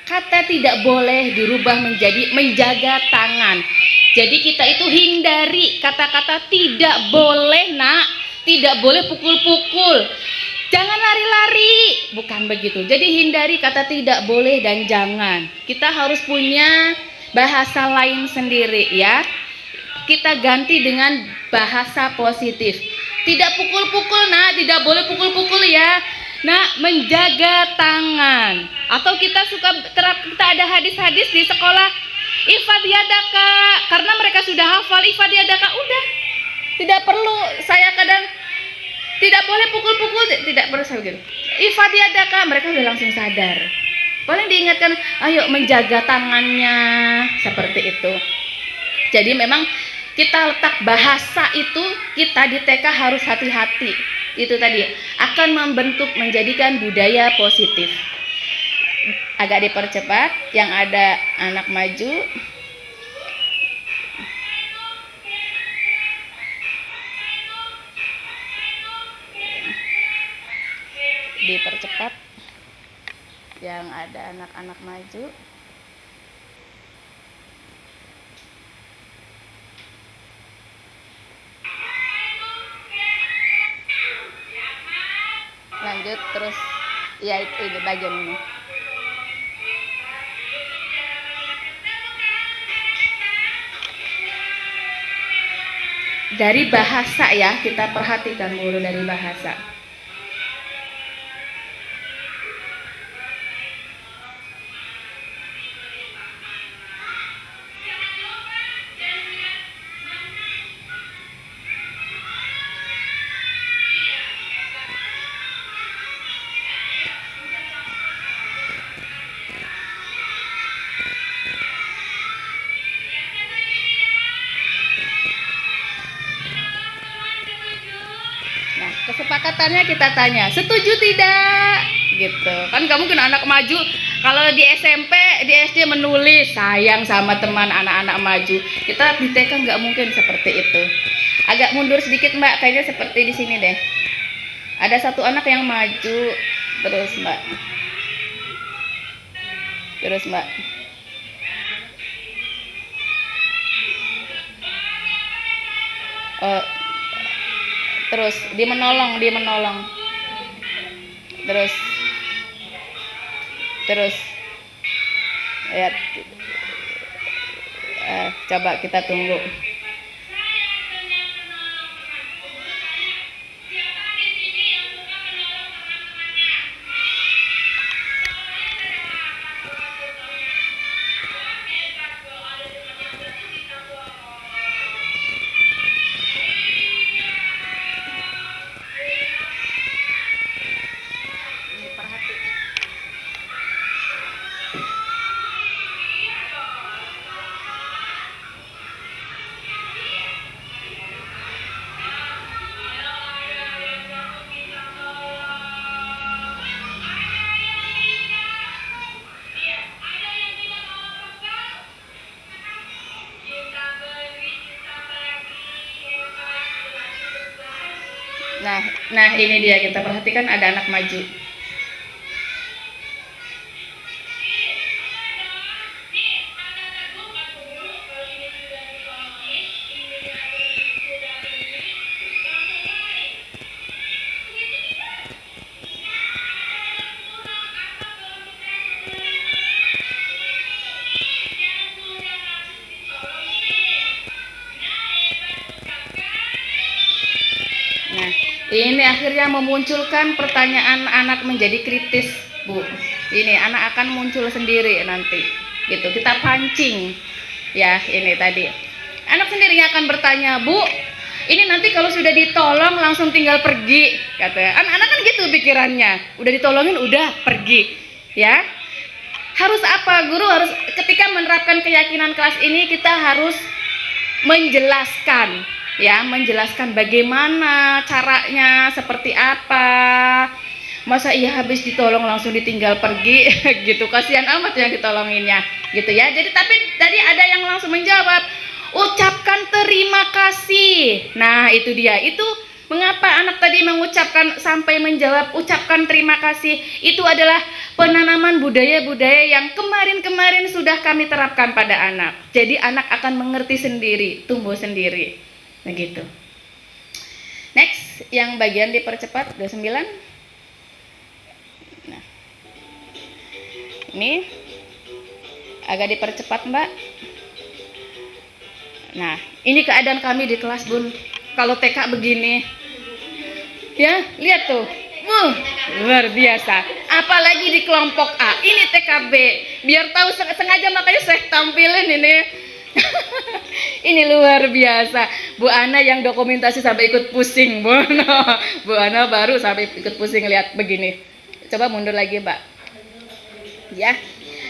Kata tidak boleh dirubah menjadi menjaga tangan. Jadi kita itu hindari kata-kata tidak boleh, Nak. Tidak boleh pukul-pukul. Jangan lari-lari. Bukan begitu. Jadi hindari kata tidak boleh dan jangan. Kita harus punya bahasa lain sendiri ya. Kita ganti dengan bahasa positif. Tidak pukul-pukul, Nak. Tidak boleh pukul-pukul ya. Nah, menjaga tangan. Atau kita kita ada hadis-hadis di sekolah, ifad yadaka, karena mereka sudah hafal ifad yadaka, udah. Tidak perlu saya kadang tidak boleh pukul-pukul, tidak perlu saya gitu. Ifad yadaka, mereka sudah langsung sadar. Paling diingatkan, ayo menjaga tangannya, seperti itu. Jadi memang kita letak bahasa itu, kita di TK harus hati-hati. Itu tadi akan membentuk menjadikan budaya positif. Agak dipercepat, yang ada anak maju. Dipercepat, yang ada anak-anak maju. Terus ya ini bagian ini. Dari bahasa ya, kita perhatikan dulu dari bahasa. Nah, kesepakatannya kita tanya, setuju tidak? Gitu. Kan kamu kena anak maju. Kalau di SMP, di SD menulis sayang sama teman anak-anak maju. Kita di TK nggak mungkin seperti itu. Agak mundur sedikit Mbak, kayaknya seperti di sini deh. Ada satu anak yang maju, terus Mbak. Terus Mbak. Terus dia menolong. Terus ya, coba kita tunggu. Nah ini dia, kita perhatikan ada anak maju. Nah, ini akhirnya memunculkan pertanyaan anak menjadi kritis, Bu. Ini anak akan muncul sendiri nanti. Gitu, kita pancing. Ya, ini tadi. Anak sendiri akan bertanya, "Bu, ini nanti kalau sudah ditolong langsung tinggal pergi," katanya. Anak-anak kan gitu pikirannya. Udah ditolongin, udah pergi. Ya. Harus apa? Guru harus ketika menerapkan keyakinan kelas ini kita harus menjelaskan. Ya, menjelaskan bagaimana caranya, seperti apa. Masa iya habis ditolong langsung ditinggal pergi gitu, kasihan amat yang ditolonginnya gitu ya. Jadi tapi tadi ada yang langsung menjawab, ucapkan terima kasih. Nah itu dia, itu mengapa anak tadi mengucapkan sampai menjawab ucapkan terima kasih. Itu adalah penanaman budaya-budaya yang kemarin-kemarin sudah kami terapkan pada anak. Jadi anak akan mengerti sendiri, tumbuh sendiri. Begitu. Next, yang bagian dipercepat 29. Nah. Ini agak dipercepat, Mbak. Nah, ini keadaan kami di kelas, Bun. Kalau TK begini. Ya, lihat tuh. Luar biasa. Apalagi di kelompok A. Ini TKB. Biar tahu sengaja makanya saya tampilin ini. Ini luar biasa. Bu Ana yang dokumentasi sampai ikut pusing, Bu Ana baru sampai ikut pusing lihat begini. Coba mundur lagi, Mbak. Ya.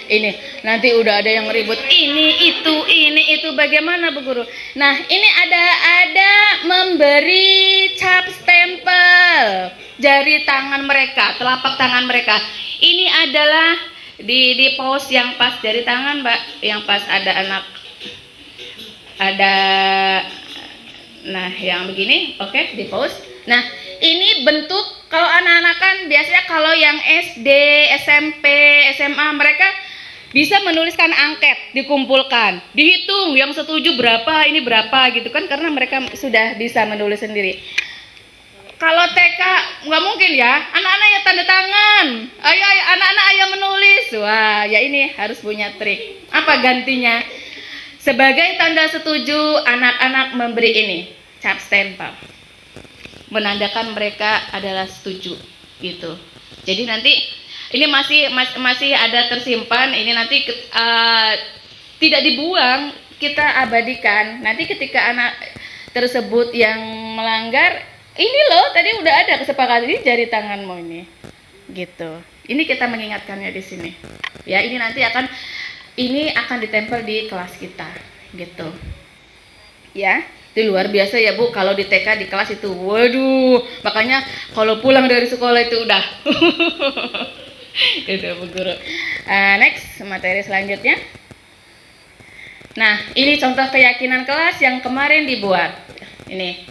Ini nanti udah ada yang ribut ini itu bagaimana Bu Guru? Nah, ini ada memberi cap stempel jari tangan mereka, telapak tangan mereka. Ini adalah di pause yang pas jari tangan, Mbak, yang pas ada nah yang begini, oke, di pause. Nah, ini bentuk kalau anak-anak kan biasanya kalau yang SD, SMP, SMA mereka bisa menuliskan angket, dikumpulkan, dihitung yang setuju berapa, ini berapa gitu kan, karena mereka sudah bisa menulis sendiri. kalau TK nggak mungkin ya, anak-anak ya tanda tangan, ayo anak-anak ayo menulis. Wah, ya ini harus punya trik. Apa gantinya? Sebagai tanda setuju, anak-anak memberi ini cap stempel, menandakan mereka adalah setuju gitu. Jadi nanti ini masih ada tersimpan, ini nanti tidak dibuang, kita abadikan. Nanti ketika anak tersebut yang melanggar, ini loh tadi udah ada kesepakatan, ini jari tanganmu ini, gitu. Ini kita mengingatkannya di sini. Ya, ini nanti akan ditempel di kelas kita, gitu. Ya, itu luar biasa ya Bu. Kalau di TK di kelas itu, waduh, makanya kalau pulang dari sekolah itu udah, itu Bu Guru. Next, materi selanjutnya. Nah, ini contoh keyakinan kelas yang kemarin dibuat. Ini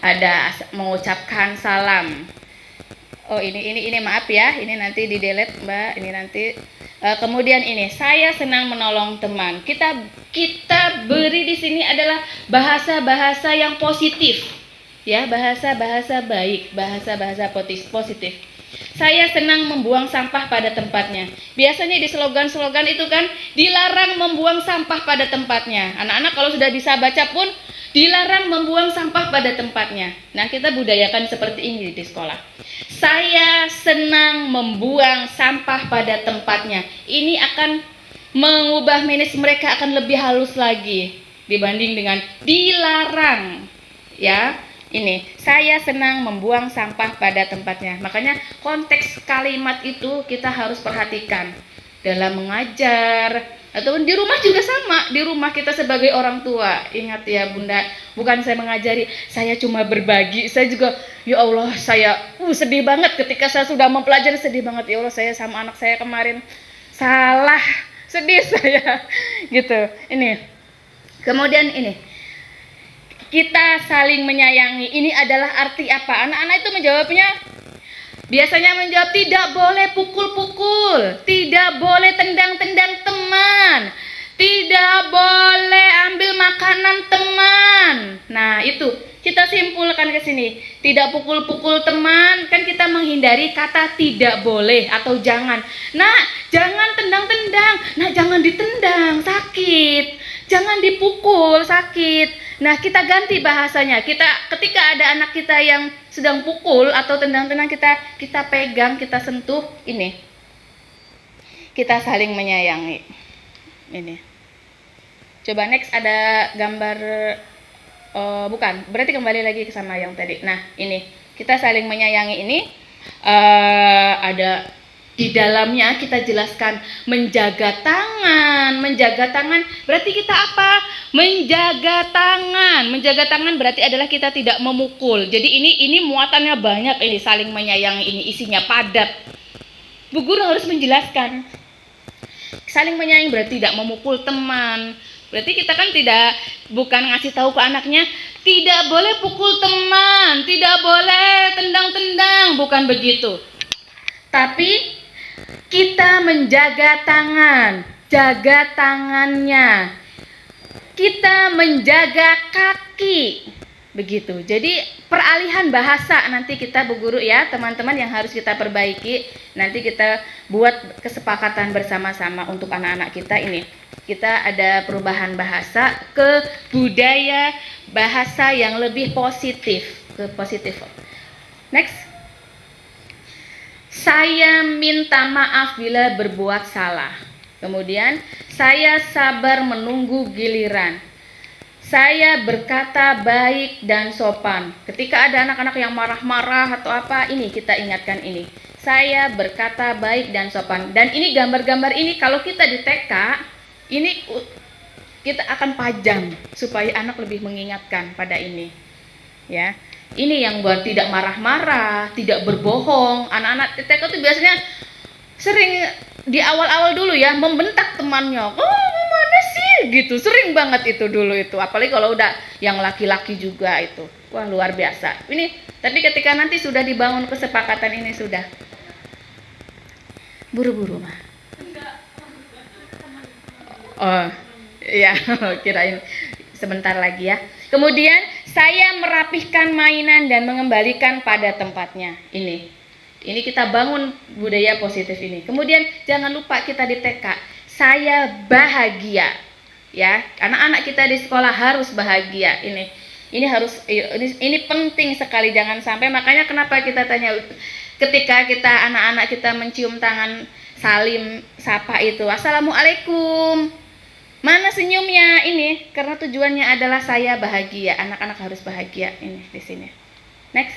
ada mengucapkan salam. Oh, ini maaf ya, ini nanti di delete Mbak, ini nanti. Kemudian ini, saya senang menolong teman. Kita beri di sini adalah bahasa-bahasa yang positif, ya, bahasa-bahasa baik, bahasa-bahasa positif. Saya senang membuang sampah pada tempatnya. Biasanya di slogan-slogan itu kan dilarang membuang sampah pada tempatnya. Anak-anak kalau sudah bisa baca pun dilarang membuang sampah pada tempatnya. Nah, kita budayakan seperti ini di sekolah. Saya senang membuang sampah pada tempatnya. Ini akan mengubah manage mereka akan lebih halus lagi dibanding dengan dilarang. Ya, ini saya senang membuang sampah pada tempatnya. Makanya konteks kalimat itu kita harus perhatikan dalam mengajar, ataupun di rumah juga sama. Di rumah kita sebagai orang tua, ingat ya Bunda, bukan saya mengajari, saya cuma berbagi. Saya juga, ya Allah, saya sedih banget ketika saya sudah mempelajari, sedih banget ya Allah, saya sama anak saya kemarin salah, sedih saya gitu. Ini kemudian ini, kita saling menyayangi. Ini adalah arti apa? Anak-anak itu menjawabnya, biasanya menjawab tidak boleh pukul-pukul, tidak boleh tendang-tendang teman, tidak boleh ambil makanan teman. Nah, itu kita simpulkan ke sini. Tidak pukul-pukul teman, kan kita menghindari kata tidak boleh atau jangan. Nah, jangan tendang-tendang. Nah, jangan ditendang, sakit. Jangan dipukul, sakit. Nah, kita ganti bahasanya. Ketika ada anak kita yang sedang pukul atau tendang-tendang, kita pegang, kita sentuh, ini. Kita saling menyayangi. Ini. Coba next ada gambar, bukan, berarti kembali lagi ke sama yang tadi. Nah, ini. Kita saling menyayangi ini. Ada di dalamnya kita jelaskan menjaga tangan berarti kita apa? Menjaga tangan berarti adalah kita tidak memukul. Jadi ini muatannya banyak, ini saling menyayangi, ini isinya padat. Bu Guru harus menjelaskan. Saling menyayangi berarti tidak memukul teman. Berarti kita kan bukan ngasih tahu ke anaknya tidak boleh pukul teman, tidak boleh tendang-tendang, bukan begitu. Tapi kita menjaga tangan, jaga tangannya. Kita menjaga kaki. Begitu. Jadi peralihan bahasa nanti kita Bu Guru ya, teman-teman yang harus kita perbaiki. Nanti kita buat kesepakatan bersama-sama untuk anak-anak kita ini. Kita ada perubahan bahasa ke budaya bahasa yang lebih positif, ke positif. Next. Saya minta maaf bila berbuat salah. Kemudian, saya sabar menunggu giliran. Saya berkata baik dan sopan. Ketika ada anak-anak yang marah-marah atau apa, ini kita ingatkan ini. Saya berkata baik dan sopan. Dan ini gambar-gambar ini kalau kita di TK, ini kita akan pajang supaya anak lebih mengingatkan pada ini. Ya. Ini yang buat tidak marah-marah, tidak berbohong. Anak-anak TK itu biasanya sering di awal-awal dulu ya membentak temannya. Oh, mana sih gitu. Sering banget itu dulu itu. Apalagi kalau udah yang laki-laki juga itu. Wah, luar biasa. Ini tapi ketika nanti sudah dibangun kesepakatan ini sudah buru-buru mah. Oh, iya, kirain sebentar lagi ya. Kemudian Saya merapihkan mainan dan mengembalikan pada tempatnya. Ini kita bangun budaya positif ini. Kemudian jangan lupa kita di TK, saya bahagia. Ya, anak-anak kita di sekolah harus bahagia. Ini penting sekali, jangan sampai. Makanya kenapa kita tanya ketika anak-anak kita mencium tangan salim sapa itu, assalamualaikum. Mana senyumnya ini? Karena tujuannya adalah saya bahagia. Anak-anak harus bahagia ini di sini. Next.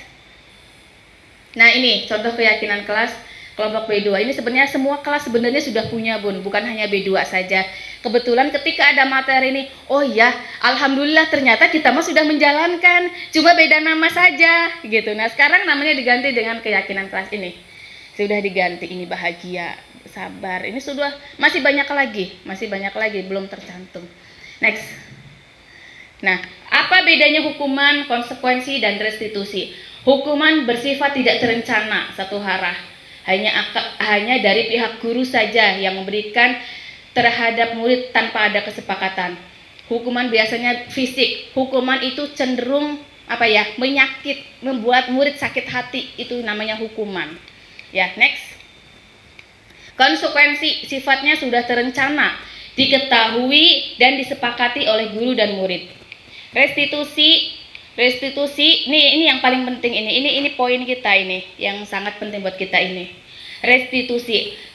Nah, ini contoh keyakinan kelas kelompok B2. Ini sebenarnya semua kelas sebenarnya sudah punya, Bun, bukan hanya B2 saja. Kebetulan ketika ada materi ini, oh ya, alhamdulillah ternyata kita mah sudah menjalankan, cuma beda nama saja gitu. Nah, sekarang namanya diganti dengan keyakinan kelas ini. Sudah diganti, ini bahagia, sabar. Ini sudah masih banyak lagi belum tercantum. Next. Nah, apa bedanya hukuman, konsekuensi, dan restitusi? Hukuman bersifat tidak terencana, satu arah. Hanya dari pihak guru saja yang memberikan terhadap murid tanpa ada kesepakatan. Hukuman biasanya fisik. Hukuman itu cenderung menyakit, membuat murid sakit hati, itu namanya hukuman. Ya, next. Konsekuensi sifatnya sudah terencana, diketahui dan disepakati oleh guru dan murid. Restitusi ini yang paling penting, ini poin kita ini yang sangat penting buat kita ini.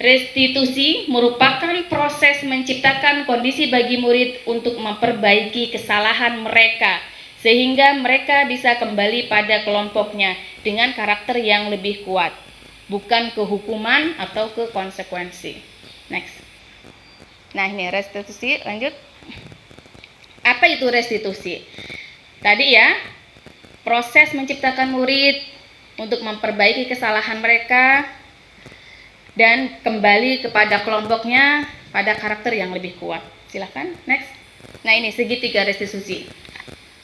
Restitusi merupakan proses menciptakan kondisi bagi murid untuk memperbaiki kesalahan mereka sehingga mereka bisa kembali pada kelompoknya dengan karakter yang lebih kuat, bukan ke hukuman atau ke konsekuensi. Next. Nah, ini restitusi, lanjut. Apa itu restitusi? Tadi ya, proses menciptakan murid untuk memperbaiki kesalahan mereka dan kembali kepada kelompoknya pada karakter yang lebih kuat. Silakan, next. Nah, ini segitiga restitusi.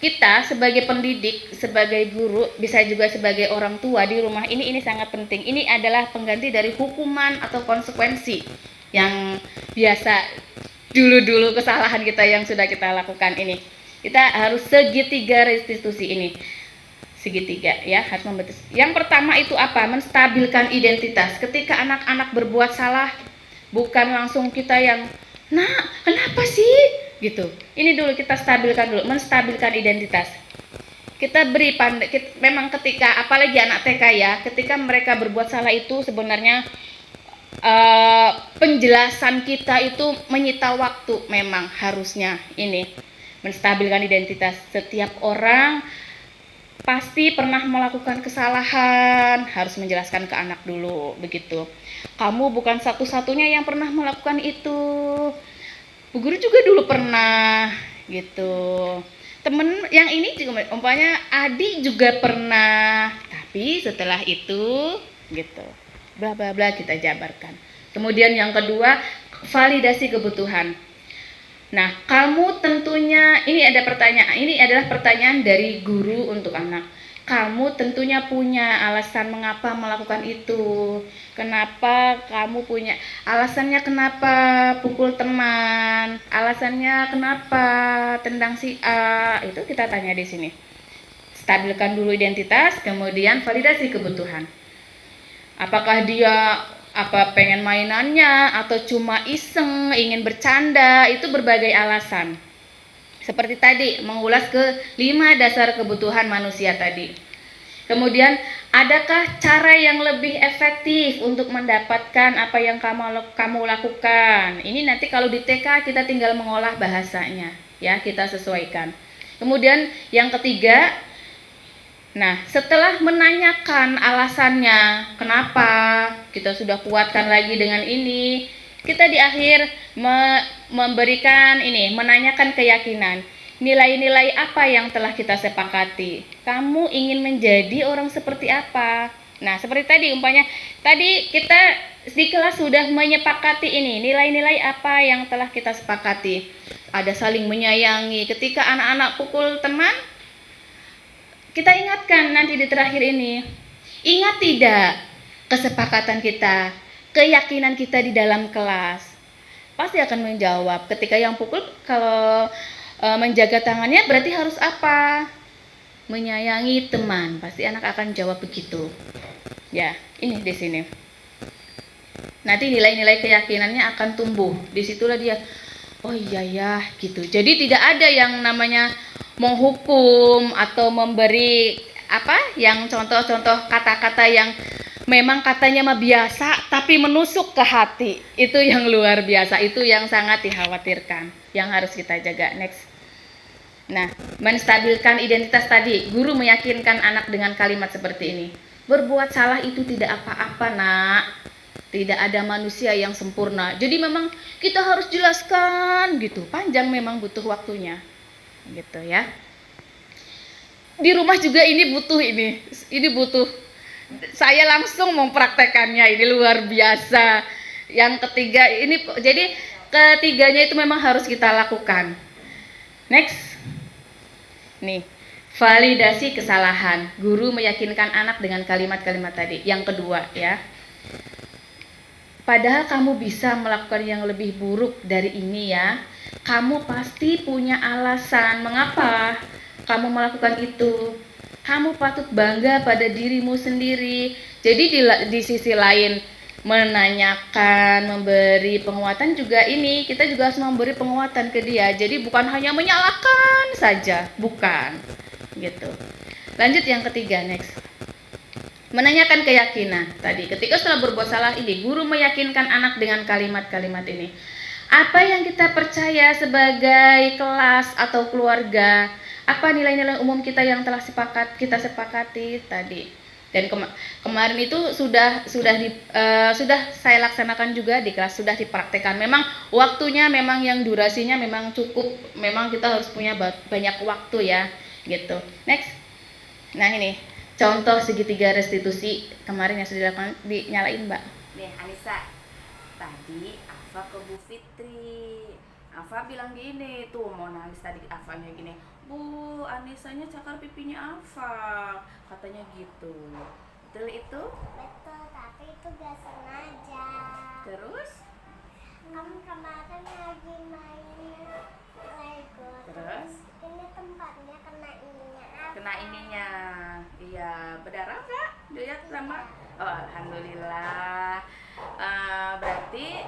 Kita sebagai pendidik, sebagai guru, bisa juga sebagai orang tua di rumah ini sangat penting. Ini adalah pengganti dari hukuman atau konsekuensi yang biasa dulu kesalahan kita yang sudah kita lakukan ini. Kita harus segitiga restitusi ini. Segitiga ya, harus membetis. Yang pertama itu apa? Menstabilkan identitas. Ketika anak-anak berbuat salah, bukan langsung kita yang, "Nah, kenapa sih?" gitu. Ini dulu kita stabilkan dulu, menstabilkan identitas. Kita beri memang ketika apalagi anak TK ya, ketika mereka berbuat salah itu sebenarnya penjelasan kita itu menyita waktu, memang harusnya ini menstabilkan identitas. Setiap orang pasti pernah melakukan kesalahan, harus menjelaskan ke anak dulu begitu. Kamu bukan satu-satunya yang pernah melakukan itu. Bu guru juga dulu pernah gitu. Temen yang ini juga umpamanya adik juga pernah, tapi setelah itu gitu. Bla bla bla kita jabarkan. Kemudian yang kedua, validasi kebutuhan. Nah, kamu tentunya ini adalah pertanyaan dari guru untuk anak. Kamu tentunya punya alasan mengapa melakukan itu. Kenapa kamu punya alasannya, kenapa pukul teman? Alasannya kenapa tendang si A? Itu kita tanya di sini. Stabilkan dulu identitas, kemudian validasi kebutuhan. Apakah dia pengen mainannya atau cuma iseng, ingin bercanda, itu berbagai alasan. Seperti tadi, mengulas ke 5 dasar kebutuhan manusia tadi. Kemudian, adakah cara yang lebih efektif untuk mendapatkan apa yang kamu lakukan? Ini nanti kalau di TK kita tinggal mengolah bahasanya, ya, kita sesuaikan. Kemudian yang ketiga, nah, setelah menanyakan alasannya, kenapa kita sudah kuatkan lagi dengan ini, kita di akhir memberikan menanyakan keyakinan. Nilai-nilai apa yang telah kita sepakati? Kamu ingin menjadi orang seperti apa? Nah, seperti tadi umpamanya, tadi kita di kelas sudah menyepakati ini, nilai-nilai apa yang telah kita sepakati. Ada saling menyayangi. Ketika anak-anak pukul teman, kita ingatkan nanti di terakhir ini. Ingat tidak kesepakatan kita, keyakinan kita di dalam kelas? Pasti akan menjawab. Ketika yang pukul, kalau menjaga tangannya berarti harus apa? menyayangi teman. Pasti anak akan jawab begitu. Ya, ini di sini. Nanti nilai-nilai keyakinannya akan tumbuh. Disitulah dia, oh iya ya, gitu. Jadi tidak ada yang namanya menghukum atau memberi yang contoh-contoh kata-kata yang memang katanya mah biasa tapi menusuk ke hati. Itu yang luar biasa, itu yang sangat dikhawatirkan, yang harus kita jaga. Next. Nah, menstabilkan identitas tadi, guru meyakinkan anak dengan kalimat seperti ini. Berbuat salah itu tidak apa-apa, Nak. Tidak ada manusia yang sempurna. Jadi memang kita harus jelaskan gitu. Panjang memang butuh waktunya. Gitu ya. Di rumah juga ini butuh ini. Ini butuh. Saya langsung mempraktekannya. Ini luar biasa. Yang ketiga ini, jadi ketiganya itu memang harus kita lakukan. Next. Nih, validasi kesalahan. Guru meyakinkan anak dengan kalimat-kalimat tadi. Yang kedua ya. Padahal kamu bisa melakukan yang lebih buruk dari ini ya. Kamu pasti punya alasan mengapa kamu melakukan itu. Kamu patut bangga pada dirimu sendiri. Jadi di sisi lain menanyakan, memberi penguatan juga ini. Kita juga harus memberi penguatan ke dia. Jadi bukan hanya menyalahkan saja. Bukan. Gitu. Lanjut yang ketiga, next. Menanyakan keyakinan tadi. Ketika setelah berbuat salah ini, guru meyakinkan anak dengan kalimat-kalimat ini. Apa yang kita percaya sebagai kelas atau keluarga? Apa nilai-nilai umum kita yang telah kita sepakati tadi? Dan kemarin itu sudah saya laksanakan juga di kelas, sudah dipraktekkan. Memang waktunya, memang yang durasinya memang cukup. Memang kita harus punya banyak waktu ya, gitu. Next. Nah ini. Contoh segitiga restitusi kemarin yang sudah dilakukan, dinyalain Mbak. Nih Anissa, tadi Afa ke Bu Fitri. Afa bilang gini, tuh mau nangis tadi Afanya gini, Bu, Anissanya cakar pipinya Afa, katanya gitu. Betul itu? Betul, tapi itu gak sengaja. Terus? Kamu kemarin lagi main Lego. Terus? Ini tempatnya kena ininya. Kena ininya. Iya, berdarah nggak? Dilihat sama. Oh, alhamdulillah. Berarti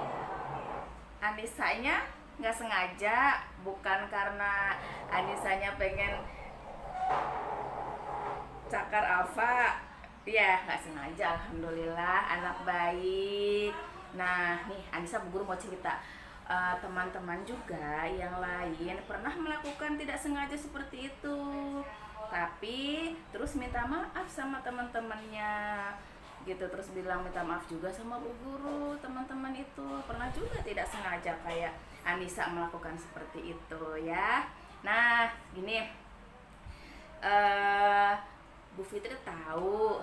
Anissanya nggak sengaja, bukan karena Anissanya pengen cakar Afa. Iya, nggak sengaja. Alhamdulillah, anak baik. Nah, nih Anissa, Bu Guru mau cerita. Teman-teman juga yang lain pernah melakukan tidak sengaja seperti itu, tapi terus minta maaf sama teman-temannya gitu, terus bilang minta maaf juga sama Bu Guru. Teman-teman itu pernah juga tidak sengaja kayak Anissa melakukan seperti itu ya. Nah gini, Bu Fitri tahu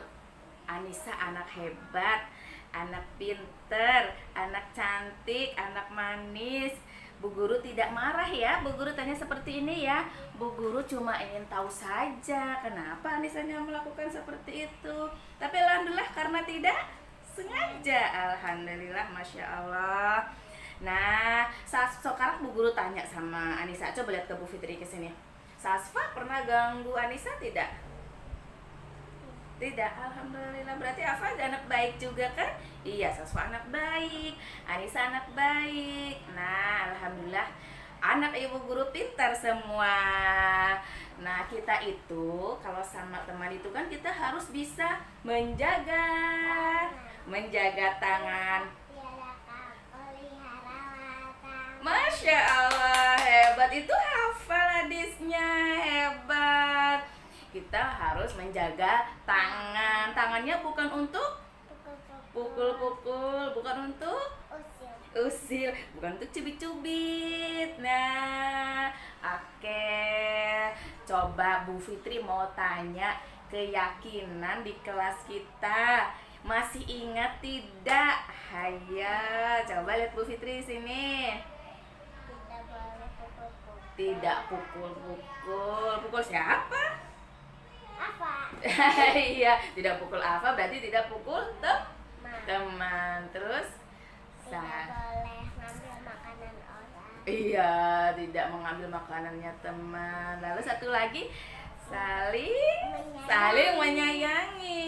Anissa anak hebat, anak pinter, anak cantik, anak manis. Bu Guru tidak marah ya. Bu Guru tanya seperti ini ya. Bu Guru cuma ingin tahu saja kenapa Anissanya melakukan seperti itu. Tapi alhamdulillah karena tidak sengaja. Alhamdulillah, Masya Allah. Nah, sekarang Bu Guru tanya sama Anissa. Coba lihat ke Bu Fitri ke sini. Sasfa pernah ganggu Anissa tidak? Tidak, alhamdulillah. Berarti Afa anak baik juga kan? Iya, Sasfa anak baik, Anissa anak baik. Nah, alhamdulillah anak ibu guru pintar semua. Nah, kita itu kalau sama teman itu kan kita harus bisa menjaga tangan. Masya Allah, hebat. Itu hafal hadisnya, hebat. Kita harus menjaga tangan. Tangannya bukan untuk pukul-pukul, bukan untuk usil, bukan untuk cubit-cubit. Nah, oke. Coba Bu Fitri mau tanya keyakinan di kelas kita. Masih ingat tidak? Hayo, coba lihat Bu Fitri sini. Tidak pukul-pukul. Pukul siapa? Apa? Iya, tidak pukul Afa berarti tidak pukul teman. Terus Tidak boleh ngambil makanan orang. iya, tidak mengambil makanannya teman. Lalu satu lagi, saling menyayangi.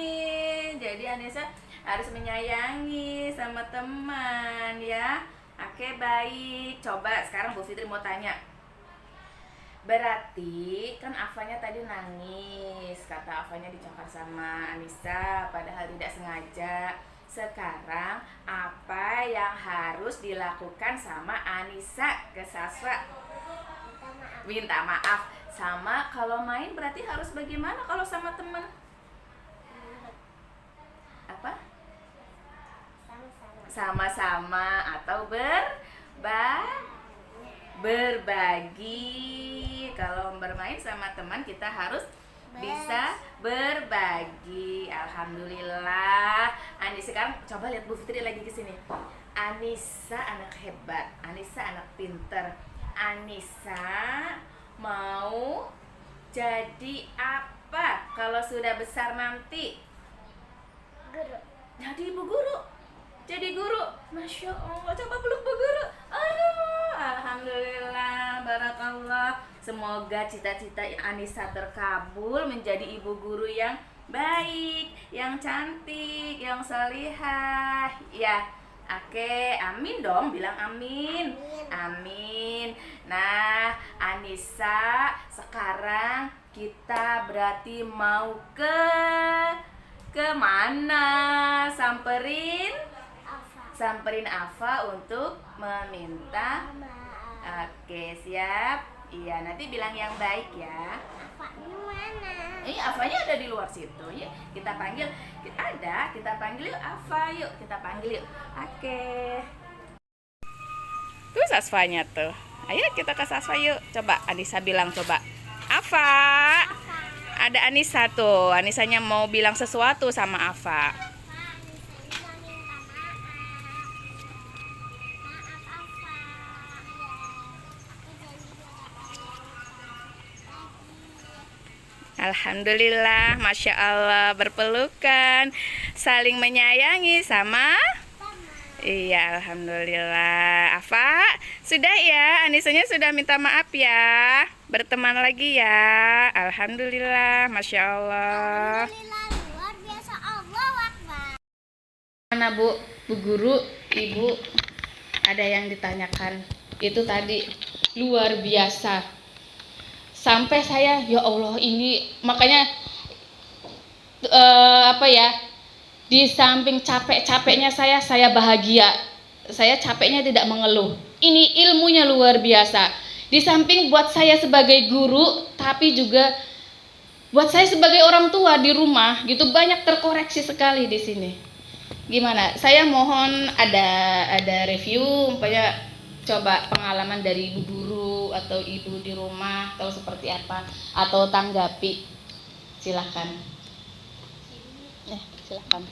Jadi Anissa harus menyayangi sama teman ya. Oke, baik. Coba sekarang Bu Fitri mau tanya. Berarti kan Afanya tadi nangis. Kata Afanya dicakar sama Anissa padahal tidak sengaja. Sekarang apa yang harus dilakukan sama Anissa ke Saswa? Minta maaf. Sama kalau main berarti harus bagaimana kalau sama teman? Apa? Sama-sama atau berbagi. Kalau bermain sama teman kita harus bisa berbagi. Alhamdulillah. Anissa, sekarang coba lihat Bu Fitri lagi ke sini. Anissa anak hebat, Anissa anak pinter. Anissa mau jadi apa kalau sudah besar nanti? Guru. Jadi ibu guru. Jadi guru. Masya Allah. Coba peluk bu guru. Aduh, alhamdulillah, barakallah. Semoga cita-cita Anissa terkabul menjadi ibu guru yang baik, yang cantik, yang salihah. Ya. Oke, amin dong, bilang amin. Amin. Nah, Anissa, sekarang kita berarti mau ke mana? Samperin Afa untuk meminta. Oke, siap. Iya, nanti bilang yang baik ya. Apa gimana? Afanya ada di luar situ ya. Kita panggil. Kita panggil yuk Afa, yuk. Kita panggil yuk. Oke. Tuh Sasfanya tuh. Ayo kita ke Sasfa yuk. Coba Anissa bilang coba. Afa. Ada Anissa tuh. Anissanya mau bilang sesuatu sama Afa. Alhamdulillah, Masya Allah, berpelukan, saling menyayangi sama. Iya, Alhamdulillah. Afa, sudah ya, Anissanya sudah minta maaf ya. Berteman lagi ya. Alhamdulillah, Masya Allah. Alhamdulillah, luar biasa. Allahu Akbar. Mana Bu Guru, Ibu, ada yang ditanyakan. Itu tadi luar biasa. Sampai saya, ya Allah, ini makanya di samping capek-capeknya saya bahagia. Saya capeknya tidak mengeluh. Ini ilmunya luar biasa. Di samping buat saya sebagai guru, tapi juga buat saya sebagai orang tua di rumah, gitu banyak terkoreksi sekali di sini. Gimana? Saya mohon ada review, umpamanya coba pengalaman dari ibu guru atau ibu di rumah atau seperti apa, atau tanggapi. Silakan. Silakan.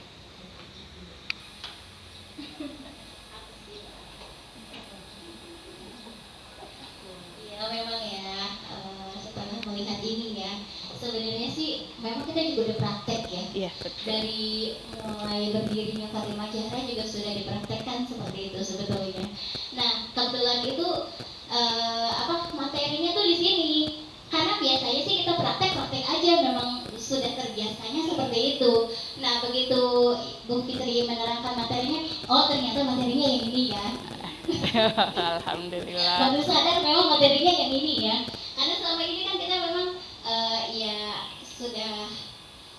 Ya memang ya, setelah melihat ini ya, sebenarnya sih memang kita juga udah praktek ya. Iya, betul. Dari mulai berdirinya Fatimah Zahra juga sudah dipraktekkan seperti itu sebetulnya. Nah, kebetulan itu materinya tuh di sini. Karena biasanya sih kita praktek aja, memang sudah terbiasanya seperti itu. Nah, begitu Bu Fitri menerangkan materinya, oh ternyata materinya yang ini ya. Alhamdulillah. Baru sadar memang materinya yang ini ya. Karena selama ini kan kita memang ya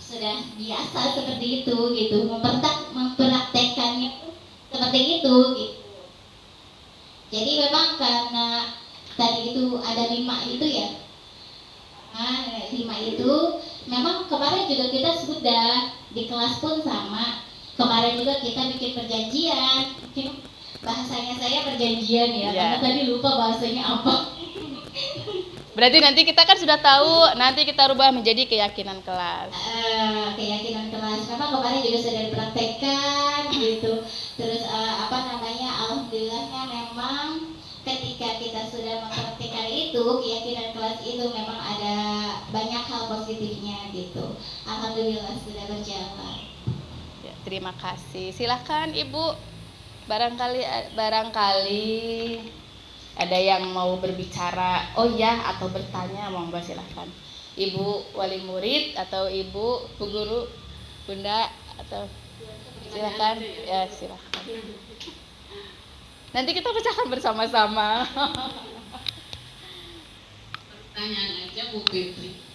sudah biasa seperti itu gitu, mempraktekkannya seperti itu gitu. Jadi memang karena tadi itu ada 5 itu ya. Nah, 5 itu memang kemarin juga kita sudah di kelas pun sama. Kemarin juga kita bikin perjanjian. Mungkin bahasanya saya perjanjian ya, karena tadi lupa bahasanya apa. Berarti nanti kita kan sudah tahu, nanti kita rubah menjadi keyakinan kelas. Keyakinan kelas. Memang kemarin juga sudah dipraktekkan gitu. Terus alhamdulillahnya memang ketika kita sudah mempraktikkan itu, keyakinan kelas itu memang ada banyak hal positifnya gitu. Alhamdulillah sudah berjalan. Ya, terima kasih. Silakan Ibu. Barangkali ada yang mau berbicara, atau bertanya, monggo silakan. Ibu wali murid atau Ibu Bu Guru, Bunda, atau silakan ya, silakan. Nanti kita pecahkan bersama-sama. Pertanyaan aja Bu Fitri.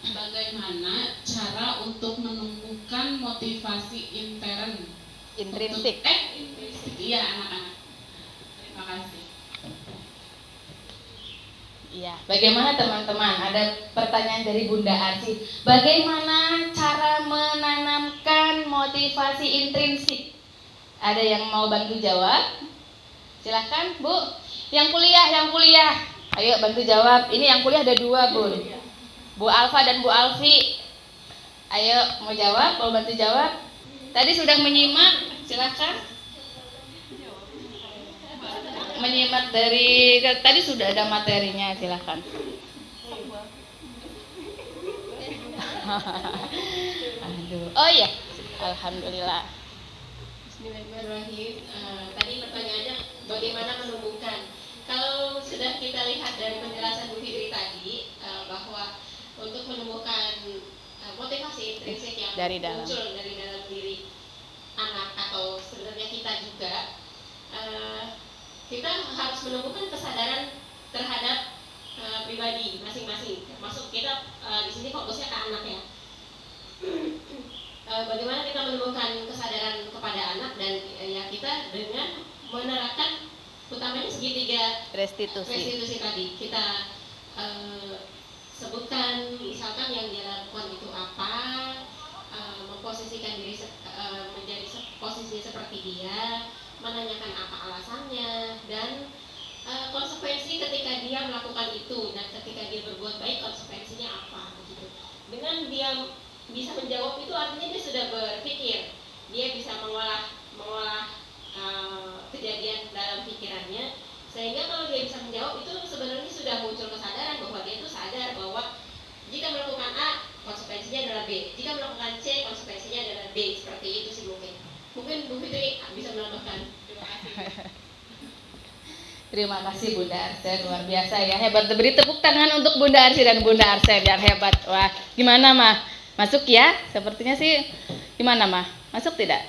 Bagaimana cara untuk menumbuhkan motivasi Intrinsik. Intrinsik, iya anak-anak. Terima kasih. Iya, bagaimana teman-teman? Ada pertanyaan dari Bunda Arsi. Bagaimana cara menanamkan motivasi intrinsik? Ada yang mau bantu jawab? Silahkan, Bu. Yang kuliah. Ayo bantu jawab. Ini yang kuliah ada 2, Bun. Bu Alfa dan Bu Alfi. Ayo mau jawab, mau bantu jawab. Tadi sudah menyimak, silahkan. Menyimak dari tadi sudah ada materinya, silahkan. Aduh. Oh iya, alhamdulillah. Bismillahirrahmanirrahim. Tadi pertanyaannya bagaimana menumbuhkan. Kalau sudah kita lihat dari penjelasan Bu Fitri tadi bahwa untuk menumbuhkan motivasi intrinsik yang Dari dalam. muncul dari dalam diri anak atau sebenarnya kita juga, kita harus menumbuhkan kesadaran terhadap pribadi masing-masing. Termasuk kita di sini fokusnya ke anak ya. Bagaimana kita menumbuhkan kesadaran kepada anak dan ya kita dengan menerapkan utamanya segitiga restitusi tadi. Kita sebutkan misalkan yang dia lakukan itu apa, memposisikan diri menjadi posisi seperti dia, menanyakan apa alasannya, dan konsekuensi ketika dia melakukan itu dan ketika dia berbuat baik konsekuensinya apa begitu. Dengan dia bisa menjawab itu artinya dia sudah berpikir, dia bisa mengolah kejadian dalam pikirannya, sehingga kalau dia bisa menjawab itu sebenarnya sudah muncul kesadaran bahwa dia itu sadar bahwa jika melakukan A konsekuensinya adalah B, jika melakukan C konsekuensinya adalah D. Seperti itu sih mungkin Bu Fitri bisa menambahkan. Terima kasih. Terima kasih Bunda Arsen, luar biasa ya, hebat. Beri tepuk tangan untuk Bunda Arsi dan Bunda Arsen, biar hebat. Wah, gimana Mah? Masuk ya? Sepertinya sih gimana Mah? Masuk tidak?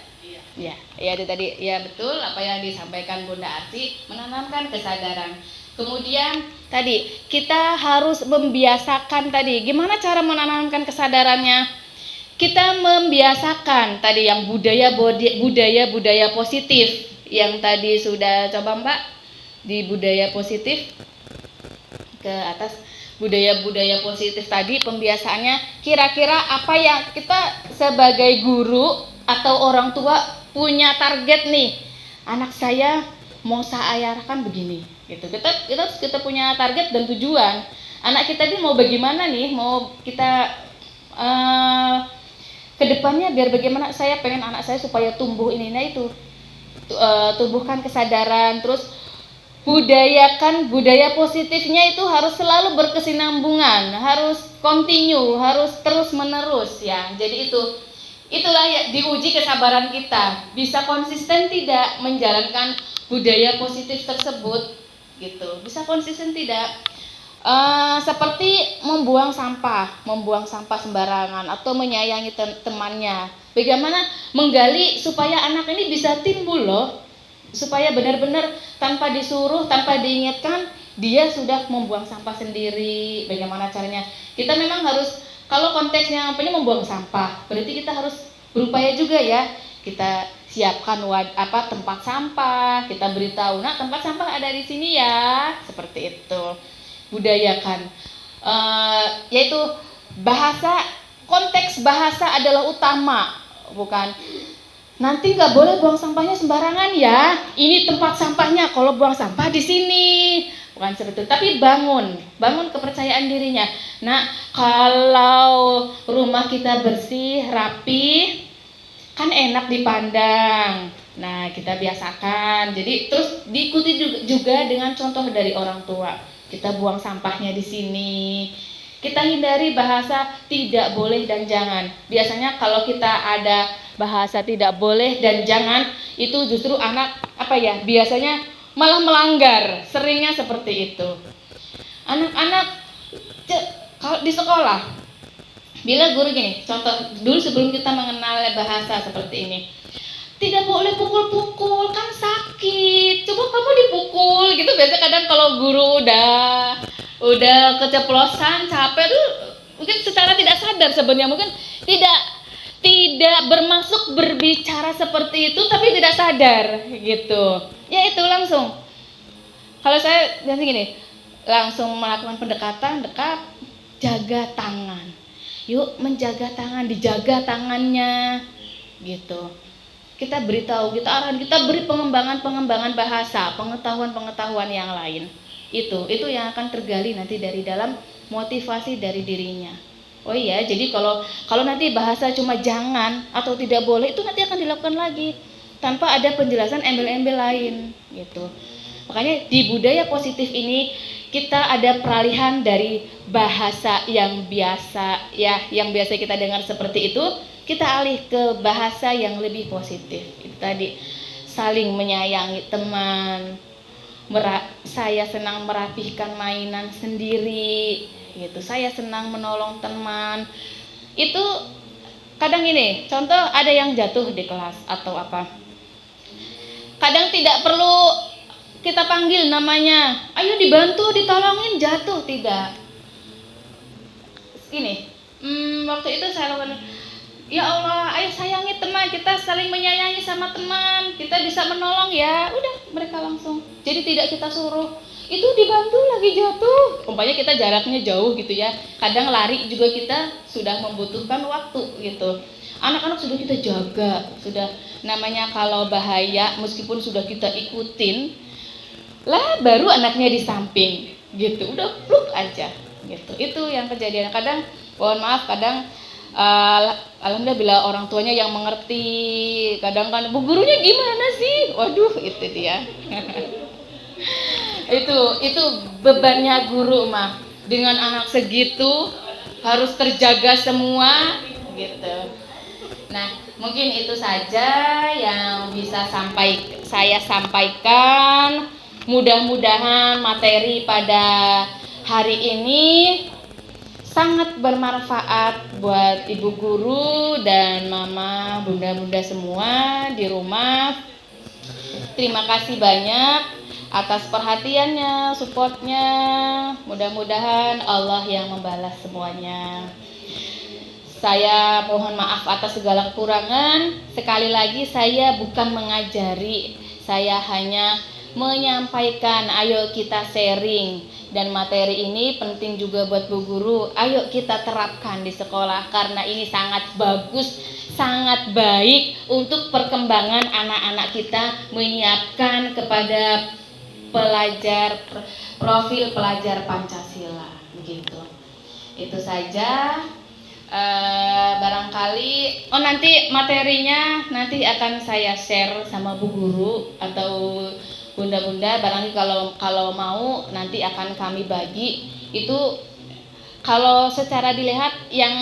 Iya. Ya, itu tadi ya betul apa yang disampaikan Bunda Arsi, menanamkan kesadaran. Kemudian tadi kita harus membiasakan tadi. Gimana cara menanamkan kesadarannya? Kita membiasakan tadi yang budaya positif yang tadi sudah coba Mbak di budaya positif ke atas. Budaya positif tadi pembiasaannya, kira-kira apa yang kita sebagai guru atau orang tua punya target nih, anak saya mau saya arahkan begini gitu. Kita punya target dan tujuan. Anak kita ini mau bagaimana nih, mau kita kedepannya biar bagaimana, saya pengen anak saya supaya tumbuh ini, nah itu tumbuhkan kesadaran. Terus budayakan budaya positifnya itu harus selalu berkesinambungan, harus continue, harus terus menerus ya. Jadi itulah ya, diuji kesabaran kita, bisa konsisten tidak menjalankan budaya positif tersebut gitu, bisa konsisten tidak. Seperti membuang sampah sembarangan atau menyayangi temannya. Bagaimana menggali supaya anak ini bisa timbul loh, supaya benar-benar tanpa disuruh, tanpa diingatkan, dia sudah membuang sampah sendiri. Bagaimana caranya? Kita memang harus, kalau konteksnya membuang sampah, berarti kita harus berupaya juga ya. Kita siapkan tempat sampah, kita beritahu, nah tempat sampah ada di sini ya, seperti itu. Budayakan, yaitu bahasa, konteks bahasa adalah utama, bukan nanti nggak boleh buang sampahnya sembarangan ya. Ini tempat sampahnya, kalau buang sampah di sini. Bukan seperti itu, tapi bangun kepercayaan dirinya. Nah, kalau rumah kita bersih, rapi, kan enak dipandang. Nah, kita biasakan. Jadi terus diikuti juga dengan contoh dari orang tua. Kita buang sampahnya di sini. Kita hindari bahasa tidak boleh dan jangan. Biasanya kalau kita ada bahasa tidak boleh dan jangan, itu justru anak biasanya malah melanggar, seringnya seperti itu. Anak-anak di sekolah, bila guru gini, contoh dulu sebelum kita mengenal bahasa seperti ini, tidak boleh pukul-pukul, kan sakit. Coba kamu dipukul gitu. Biasa kadang kalau guru udah keceplosan, capek tuh mungkin secara tidak sadar sebenarnya mungkin tidak bermaksud berbicara seperti itu, tapi tidak sadar gitu. Ya itu langsung. Kalau saya biasa gini, langsung melakukan pendekatan, dekat, jaga tangan. Yuk menjaga tangan, dijaga tangannya gitu. Kita beritahu, kita arahan, kita beri pengembangan bahasa, pengetahuan yang lain. Itu yang akan tergali nanti dari dalam motivasi dari dirinya. Oh iya, jadi kalau nanti bahasa cuma jangan atau tidak boleh, itu nanti akan dilakukan lagi tanpa ada penjelasan embel-embel lain gitu. Makanya di budaya positif ini kita ada peralihan dari bahasa yang biasa yang biasa kita dengar seperti itu, kita alih ke bahasa yang lebih positif. Itu tadi, saling menyayangi teman, saya senang merapihkan mainan sendiri gitu, saya senang menolong teman. Itu kadang ini, contoh ada yang jatuh di kelas atau apa, kadang tidak perlu kita panggil namanya, ayo dibantu, ditolongin, jatuh, tidak. Gini, waktu itu saya lakukan, ya Allah, ayo sayangi teman, kita saling menyayangi sama teman, kita bisa menolong ya. Udah, mereka langsung. Jadi tidak kita suruh, itu dibantu lagi jatuh. Umpamanya kita jaraknya jauh gitu ya. Kadang lari juga kita sudah membutuhkan waktu gitu. Anak-anak sudah kita jaga, sudah namanya kalau bahaya meskipun sudah kita ikutin, lah baru anaknya di samping gitu, udah pluk aja gitu. Itu yang kejadian. Kadang mohon maaf, kadang alhamdulillah bila orang tuanya yang mengerti. Kadang kan, bu gurunya gimana sih, waduh itu dia. itu bebannya guru mah, dengan anak segitu harus terjaga semua gitu. Nah mungkin itu saja yang bisa saya sampaikan. Mudah-mudahan materi pada hari ini sangat bermanfaat buat ibu guru dan mama, bunda-bunda semua di rumah. Terima kasih banyak atas perhatiannya, supportnya. Mudah-mudahan Allah yang membalas semuanya. Saya mohon maaf atas segala kekurangan. Sekali lagi saya bukan mengajari, saya hanya menyampaikan, ayo kita sharing. Dan materi ini penting juga buat bu guru, ayo kita terapkan di sekolah karena ini sangat bagus, sangat baik untuk perkembangan anak-anak kita, menyiapkan kepada profil pelajar Pancasila begitu. Itu saja. Barangkali nanti materinya nanti akan saya share sama bu guru atau bunda-bunda, barangkali kalau mau nanti akan kami bagi. Itu kalau secara dilihat yang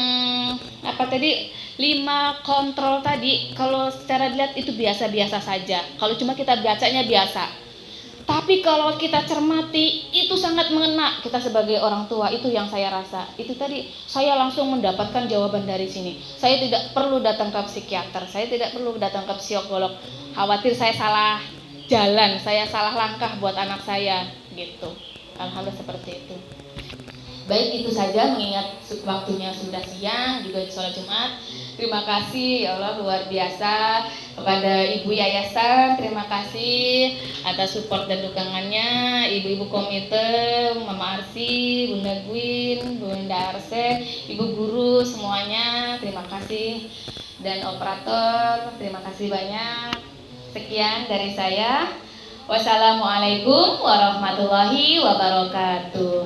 apa tadi 5 kontrol tadi, kalau secara dilihat itu biasa-biasa saja. Kalau cuma kita bacanya biasa. Tapi kalau kita cermati itu sangat mengena kita sebagai orang tua. Itu yang saya rasa. Itu tadi saya langsung mendapatkan jawaban dari sini. Saya tidak perlu datang ke psikiater, saya tidak perlu datang ke psikolog. Khawatir saya salah jalan, saya salah langkah buat anak saya gitu. Alhamdulillah seperti itu. Baik, itu saja mengingat waktunya sudah siang, juga sholat Jumat. Terima kasih ya Allah, luar biasa kepada Ibu Yayasan. Terima kasih atas support dan dukungannya, ibu-ibu komite, Mama Arsi, Bunda Gwin, Bunda Arse, ibu guru semuanya. Terima kasih, dan operator. Terima kasih banyak. Sekian dari saya. Wassalamualaikum warahmatullahi wabarakatuh.